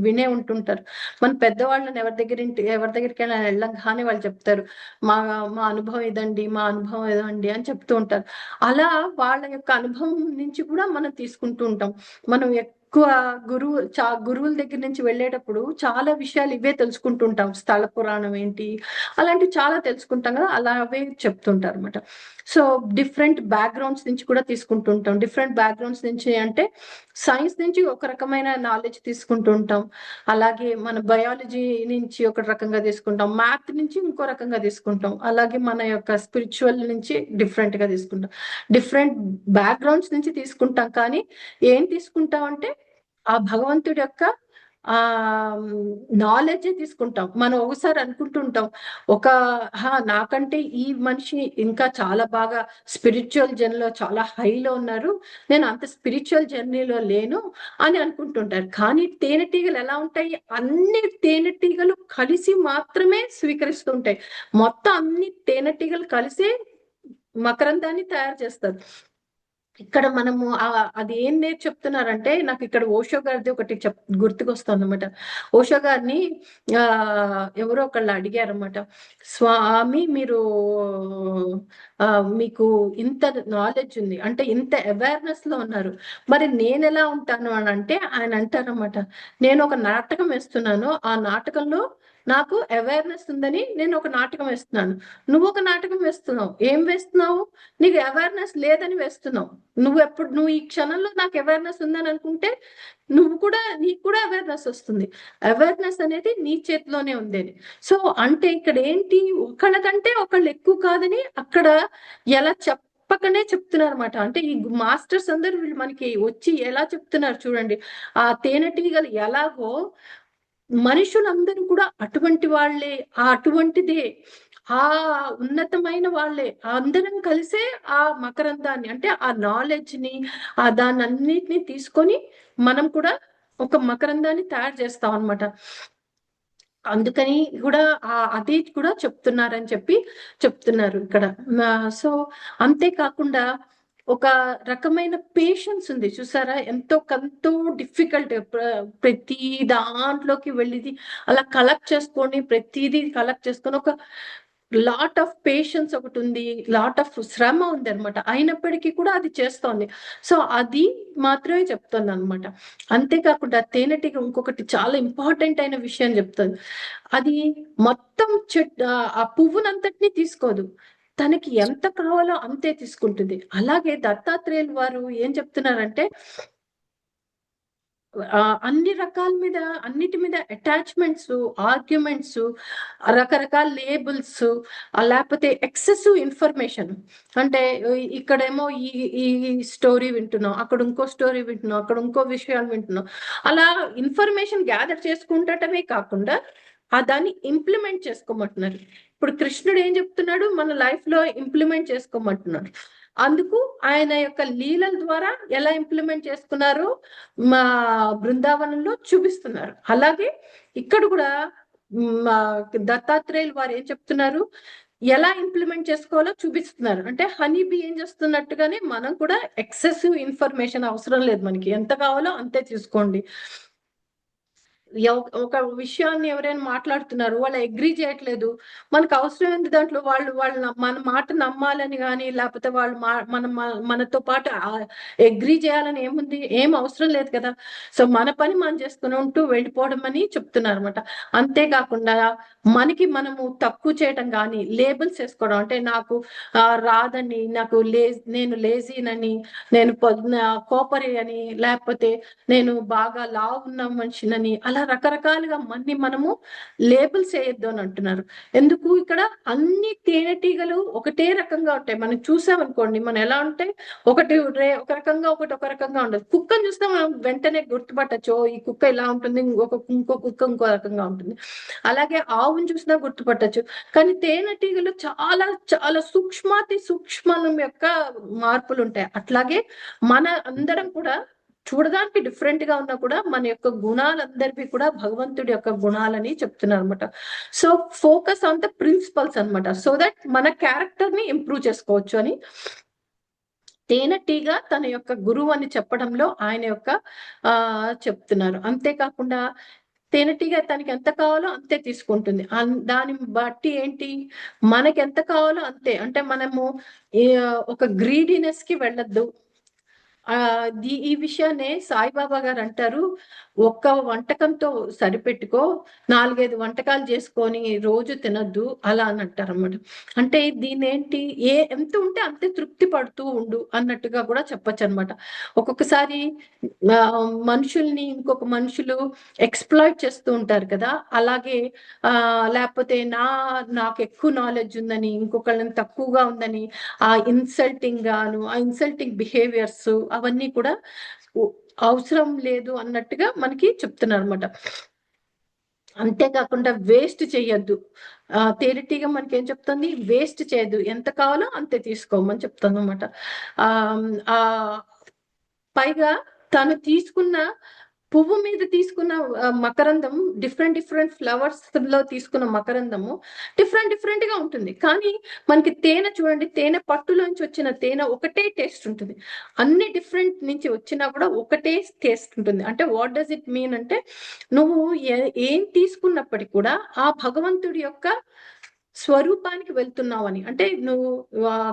వినే ఉంటుంటారు. మన పెద్దవాళ్ళని ఎవరి దగ్గరికైనా వెళ్ళగానే వాళ్ళు చెప్తారు, మా మా అనుభవం ఇదండి, మా అనుభవం ఇదండి అని చెప్తూ ఉంటారు. అలా వాళ్ళ యొక్క అనుభవం నుంచి కూడా మనం తీసుకుంటూ ఉంటాం. మనం ఎక్కువ గురువుల దగ్గర నుంచి వెళ్ళేటప్పుడు చాలా విషయాలు ఇవే తెలుసుకుంటుంటాం. స్థల పురాణం ఏంటి, అలాంటివి చాలా తెలుసుకుంటాం కదా, అలా అవే చెప్తుంటారు అనమాట. సో డిఫరెంట్ బ్యాక్గ్రౌండ్స్ నుంచి కూడా తీసుకుంటూ ఉంటాం. డిఫరెంట్ బ్యాక్గ్రౌండ్స్ నుంచి అంటే సైన్స్ నుంచి ఒక రకమైన నాలెడ్జ్ తీసుకుంటూ ఉంటాం. అలాగే మన బయాలజీ నుంచి ఒక రకంగా తీసుకుంటాం, మ్యాథ్ నుంచి ఇంకో రకంగా తీసుకుంటాం, అలాగే మన యొక్క స్పిరిచువల్ నుంచి డిఫరెంట్ గా తీసుకుంటాం. డిఫరెంట్ బ్యాక్గ్రౌండ్స్ నుంచి తీసుకుంటాం, కానీ ఏం తీసుకుంటాం అంటే ఆ భగవంతుడి యొక్క ఆ నాలెడ్జ్ తీసుకుంటాం. మనం ఒకసారి అనుకుంటుంటాం, నాకంటే ఈ మనిషి ఇంకా చాలా బాగా స్పిరిచువల్ జర్నీలో చాలా హైలో ఉన్నారు, నేను అంత స్పిరిచువల్ జర్నీలో లేను అని అనుకుంటుంటారు. కానీ తేనెటీగలు ఎలా ఉంటాయి, అన్ని తేనెటీగలు కలిసి మాత్రమే స్వీకరిస్తుంటాయి. మొత్తం అన్ని తేనెటీగలు కలిసే మకరందాన్ని తయారు చేస్తారు. ఇక్కడ మనము అది ఏం చెప్తున్నారంటే, నాకు ఇక్కడ ఓషో గారిది ఒకటి గుర్తుకొస్తుంది అనమాట. ఓషో గారిని ఎవరో ఒకళ్ళు అడిగారన్నమాట, స్వామి మీరు మీకు ఇంత నాలెడ్జ్ ఉంది అంటే, ఇంత అవేర్నెస్ లో ఉన్నారు, మరి నేను ఎలా ఉంటాను అని అంటే, ఆయన అంటారన్నమాట, నేను ఒక నాటకం వేస్తున్నాను, ఆ నాటకంలో నాకు అవేర్నెస్ ఉందని నేను ఒక నాటకం వేస్తున్నాను, నువ్వు ఒక నాటకం వేస్తున్నావు, ఏం వేస్తున్నావు, నీకు అవేర్నెస్ లేదని వేస్తున్నావు. నువ్వు ఈ క్షణంలో నాకు అవేర్నెస్ ఉందని అనుకుంటే నీకు కూడా అవేర్నెస్ వస్తుంది. అవేర్నెస్ అనేది నీ చేతిలోనే ఉంది. సో అంటే ఇక్కడ ఏంటి, ఒకళ్ళకంటే ఒకళ్ళు ఎక్కువ కాదని అక్కడ ఎలా చెప్పకనే చెప్తున్నారు అనమాట. అంటే ఈ మాస్టర్స్ అందరూ వీళ్ళు మనకి వచ్చి ఎలా చెప్తున్నారు చూడండి. ఆ తేనెటీగలు ఎలాగో మనుషులందరూ కూడా అటువంటి వాళ్ళే, అటువంటిదే, ఆ ఉన్నతమైన వాళ్ళే, అందరం కలిసే ఆ మకరందాన్ని అంటే ఆ నాలెడ్జ్ ని దాన్ని అన్నిటిని తీసుకొని మనం కూడా ఒక మకరందాన్ని తయారు చేస్తాం అనమాట. అందుకని కూడా అది కూడా చెప్తున్నారని చెప్తున్నారు ఇక్కడ. సో అంతేకాకుండా ఒక రకమైన పేషెన్స్ ఉంది చూసారా, ఎంతో డిఫికల్ట్, ప్రతి దాంట్లోకి వెళ్ళిది అలా కలెక్ట్ చేసుకొని, ప్రతిదీ కలెక్ట్ చేసుకొని ఒక లాట్ ఆఫ్ పేషెన్స్ ఒకటి ఉంది, లాట్ ఆఫ్ శ్రమ ఉంది అనమాట. అయినప్పటికీ కూడా అది చేస్తోంది. సో అది మాత్రమే చెప్తుంది అనమాట. అంతేకాకుండా తేనెటీగ ఇంకొకటి చాలా ఇంపార్టెంట్ అయిన విషయం చెప్తుంది. అది మొత్తం ఆ పువ్వునంతటినీ తీసుకోదు, తనకి ఎంత కావాలో అంతే తీసుకుంటుంది. అలాగే దత్తాత్రేయులు వారు ఏం చెప్తున్నారంటే, అన్ని రకాల మీద, అన్నిటి మీద అటాచ్మెంట్స్, ఆర్గ్యుమెంట్స్, రకరకాల లేబుల్స్, లేకపోతే ఎక్సెసివ్ ఇన్ఫర్మేషన్. అంటే ఇక్కడేమో ఈ ఈ స్టోరీ వింటున్నాం, అక్కడ ఇంకో స్టోరీ వింటున్నాం, అక్కడ ఇంకో విషయాలు వింటున్నాం. అలా ఇన్ఫర్మేషన్ గ్యాదర్ చేసుకుంటమే కాకుండా దాన్ని ఇంప్లిమెంట్ చేసుకోమంటున్నారు. ఇప్పుడు కృష్ణుడు ఏం చెప్తున్నాడు, మన లైఫ్ లో ఇంప్లిమెంట్ చేసుకోమంటున్నాడు. అందుకు ఆయన యొక్క లీలల ద్వారా ఎలా ఇంప్లిమెంట్ చేసుకున్నారో మా బృందావనంలో చూపిస్తున్నారు. అలాగే ఇక్కడ కూడా మా దత్తాత్రేయులు వారు ఏం చెప్తున్నారు, ఎలా ఇంప్లిమెంట్ చేసుకోవాలో చూపిస్తున్నారు. అంటే హనీ బీ ఏం చేస్తున్నట్టుగానే మనం కూడా ఎక్సెసివ్ ఇన్ఫర్మేషన్ అవసరం లేదు, మనకి ఎంత కావాలో అంతే తీసుకోండి. ఒక విషయాన్ని ఎవరైనా మాట్లాడుతున్నారు, వాళ్ళు అగ్రీ చేయట్లేదు, మనకు అవసరం ఏంటి దాంట్లో, వాళ్ళు మన మాట నమ్మాలని కానీ, లేకపోతే వాళ్ళు మనతో పాటు అగ్రీ చేయాలని ఏముంది, ఏం అవసరం లేదు కదా. సో మన పని మనం చేసుకుని ఉంటూ వెళ్ళిపోవడం అని చెప్తున్నారు అనమాట. అంతేకాకుండా మనము తక్కువ చేయడం కానీ, లేబుల్స్ వేసుకోవడం, అంటే నాకు రాదని, నేను లేజీనని, నేను కోపరి అని, లేకపోతే నేను బాగా లావు ఉన్న మనిషినని, అలా రకరకాలుగా మనము లేబుల్స్ వేయొద్దు అని అంటున్నారు. ఎందుకు, ఇక్కడ అన్ని తేనెటీగలు ఒకటే రకంగా ఉంటాయి. మనం చూసామనుకోండి, మనం ఎలా ఉంటాయి, ఒక రకంగా ఒక రకంగా ఉండదు. కుక్కను చూస్తే మనం వెంటనే గుర్తుపట్టచ్చు, ఈ కుక్క ఇలా ఉంటుంది, ఇంకో కుక్క ఇంకో రకంగా ఉంటుంది. అలాగే ఆవును చూసినా గుర్తుపట్టచ్చు. కానీ తేనెటీగలు చాలా చాలా సూక్ష్మాతి సూక్ష్మం యొక్క మార్పులు ఉంటాయి. అట్లాగే మన అందరం కూడా చూడడానికి డిఫరెంట్ గా ఉన్నా కూడా మన యొక్క గుణాలందరివి కూడా భగవంతుడి యొక్క గుణాలని చెప్తున్నారు అనమాట. So focus on the principles అనమాట, సో దట్ మన క్యారెక్టర్ ని ఇంప్రూవ్ చేసుకోవచ్చు అని తేనెటీగ తన యొక్క గురువు అని చెప్పడంలో ఆయన యొక్క చెప్తున్నారు. అంతేకాకుండా తేనెటీగ తనకి ఎంత కావాలో అంతే తీసుకుంటుంది. దాన్ని బట్టి ఏంటి, మనకి ఎంత కావాలో అంతే. అంటే మనము ఒక గ్రీడీనెస్ కి వెళ్ళొద్దు. ఈ విషయాన్ని సాయిబాబా గారు అంటారు, ఒక్క వంటకంతో సరిపెట్టుకో, 4-5 వంటకాలు చేసుకొని రోజు తినద్దు అలా అని అంటారు అన్నమాట. అంటే దీని ఏంటి, ఎంత ఉంటే అంతే తృప్తి పడుతూ ఉండు అన్నట్టుగా కూడా చెప్పొచ్చు అనమాట. ఒక్కొక్కసారి మనుషుల్ని ఇంకొక మనుషులు ఎక్స్‌ప్లాయిట్ చేస్తూ ఉంటారు కదా, అలాగే లేకపోతే నాకు ఎక్కువ నాలెడ్జ్ ఉందని, ఇంకొకళ్ళని తక్కువగా ఉందని ఆ ఇన్సల్టింగ్ బిహేవియర్స్ అవన్నీ కూడా అవసరం లేదు అన్నట్టుగా మనకి చెప్తున్నారు అనమాట. అంతేకాకుండా వేస్ట్ చేయొద్దు. తేనెటీగ మనకి ఏం చెప్తుంది, వేస్ట్ చేయొద్దు, ఎంత కావాలో అంతే తీసుకోమని చెప్తుంది అనమాట. ఆ పైగా తను తీసుకున్న పువ్వు మీద తీసుకున్న మకరందం, డిఫరెంట్ ఫ్లవర్స్ లో తీసుకున్న మకరందము డిఫరెంట్ గా ఉంటుంది. కానీ మనకి తేనె చూడండి, తేనె పట్టులోంచి వచ్చిన తేనె ఒకటే టేస్ట్ ఉంటుంది. అన్ని డిఫరెంట్ నుంచి వచ్చినా కూడా ఒకటే టేస్ట్ ఉంటుంది. అంటే వాట్ డస్ ఇట్ మీన్ అంటే, నువ్వు ఏం తీసుకున్నప్పటికీ కూడా ఆ భగవంతుడి యొక్క స్వరూపానికి వెళ్తున్నావని. అంటే నువ్వు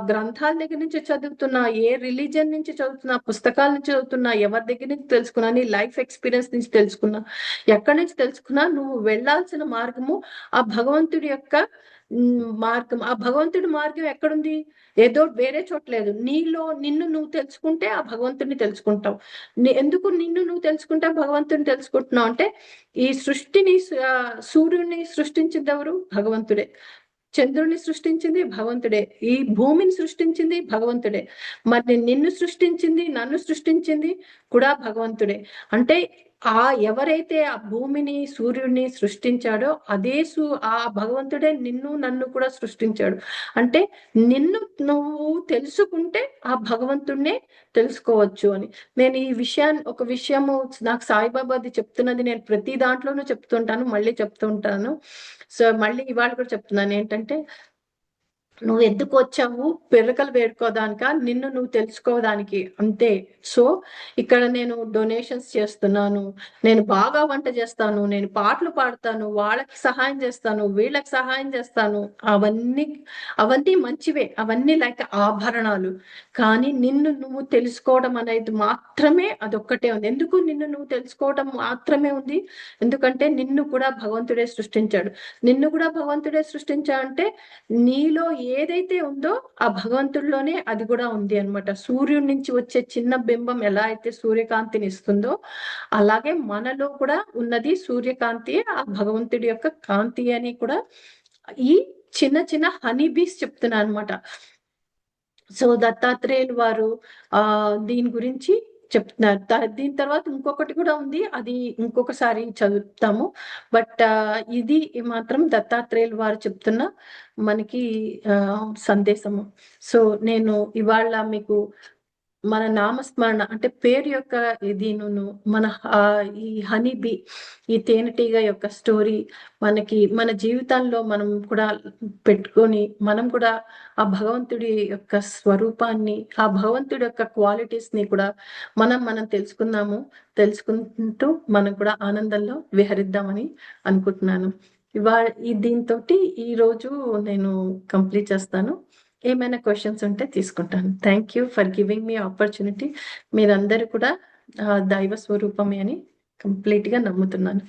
గ్రంథాల దగ్గర నుంచి చదువుతున్నా, ఏ రిలీజియన్ నుంచి చదువుతున్నా, పుస్తకాల నుంచి చదువుతున్నా, ఎవరి దగ్గర నుంచి తెలుసుకున్నా, నీ లైఫ్ ఎక్స్పీరియన్స్ నుంచి తెలుసుకున్నా, ఎక్కడి నుంచి తెలుసుకున్నా, నువ్వు వెళ్లాల్సిన మార్గము ఆ భగవంతుడి యొక్క మార్గం. ఆ భగవంతుడి మార్గం ఎక్కడుంది, ఏదో వేరే చోట లేదు. నిన్ను నువ్వు తెలుసుకుంటే ఆ భగవంతుడిని తెలుసుకుంటావు. ఎందుకు నిన్ను నువ్వు తెలుసుకుంటే భగవంతుడిని తెలుసుకుంటున్నావు అంటే, ఈ సృష్టిని సూర్యుడిని సృష్టించింది ఎవరు, భగవంతుడే. చంద్రుడిని సృష్టించింది భగవంతుడే. ఈ భూమిని సృష్టించింది భగవంతుడే. మరి నిన్ను సృష్టించింది, నన్ను సృష్టించింది కూడా భగవంతుడే. అంటే ఎవరైతే ఆ భూమిని సూర్యుడిని సృష్టించాడో అదే ఆ భగవంతుడే నిన్ను నన్ను కూడా సృష్టించాడు. అంటే నిన్ను నువ్వు తెలుసుకుంటే ఆ భగవంతుడినే తెలుసుకోవచ్చు అని. నేను ఒక విషయము నాకు సాయిబాబాది చెప్తున్నది నేను ప్రతి దాంట్లోనూ చెప్తుంటాను, మళ్ళీ చెప్తుంటాను. సో మళ్ళీ ఇవాళ కూడా చెప్తున్నాను ఏంటంటే, నువ్వు ఎందుకు వచ్చావు, పిల్లకలు వేడుకోవడానిక, నిన్ను నువ్వు తెలుసుకోవడానికి అంతే. సో ఇక్కడ నేను డొనేషన్స్ చేస్తున్నాను, నేను బాగా వంట చేస్తాను, నేను పాటలు పాడతాను, వాళ్ళకి సహాయం చేస్తాను, వీళ్ళకి సహాయం చేస్తాను, అవన్నీ మంచివే, అవన్నీ లైక్ ఆభరణాలు. కానీ నిన్ను నువ్వు తెలుసుకోవడం అనేది మాత్రమే అదొక్కటే ఉంది. ఎందుకు నిన్ను నువ్వు తెలుసుకోవడం మాత్రమే ఉంది, ఎందుకంటే నిన్ను కూడా భగవంతుడే సృష్టించాడు. నిన్ను కూడా భగవంతుడే సృష్టించాడంటే నీలో ఏదైతే ఉందో ఆ భగవంతుడిలోనే అది కూడా ఉంది అనమాట. సూర్యుడి నుంచి వచ్చే చిన్న బింబం ఎలా అయితే సూర్యకాంతిని ఇస్తుందో, అలాగే మనలో కూడా ఉన్నది సూర్యకాంతి, ఆ భగవంతుడి యొక్క కాంతి అని కూడా ఈ చిన్న హనీ బీస్ చెప్తున్నా అనమాట. సో దత్తాత్రేయులు వారు దీని గురించి చెప్తున్నారు. దీని తర్వాత ఇంకొకటి కూడా ఉంది, అది ఇంకొకసారి చదువుతాము. బట్ ఇది మాత్రం దత్తాత్రేయులు వారు చెప్తున్న మనకి సందేశము. సో నేను ఇవాళ మీకు మన నామస్మరణ అంటే పేరు యొక్క దీనిను, ఈ హనీ బీ, ఈ తేనెటీగ యొక్క స్టోరీ మన జీవితాల్లో మనం కూడా పెట్టుకొని, మనం కూడా ఆ భగవంతుడి యొక్క స్వరూపాన్ని, ఆ భగవంతుడి యొక్క క్వాలిటీస్ ని కూడా మనం తెలుసుకుంటూ మనం కూడా ఆనందంలో విహరిద్దామని అనుకుంటున్నాను. దీంతో ఈ రోజు నేను కంప్లీట్ చేస్తాను. ఏమైనా క్వశ్చన్స్ ఉంటే తీసుకుంటాను. Thank you for giving me opportunity. మీరందరూ కూడా దైవ స్వరూపమే అని కంప్లీట్ గా నమ్ముతున్నాను.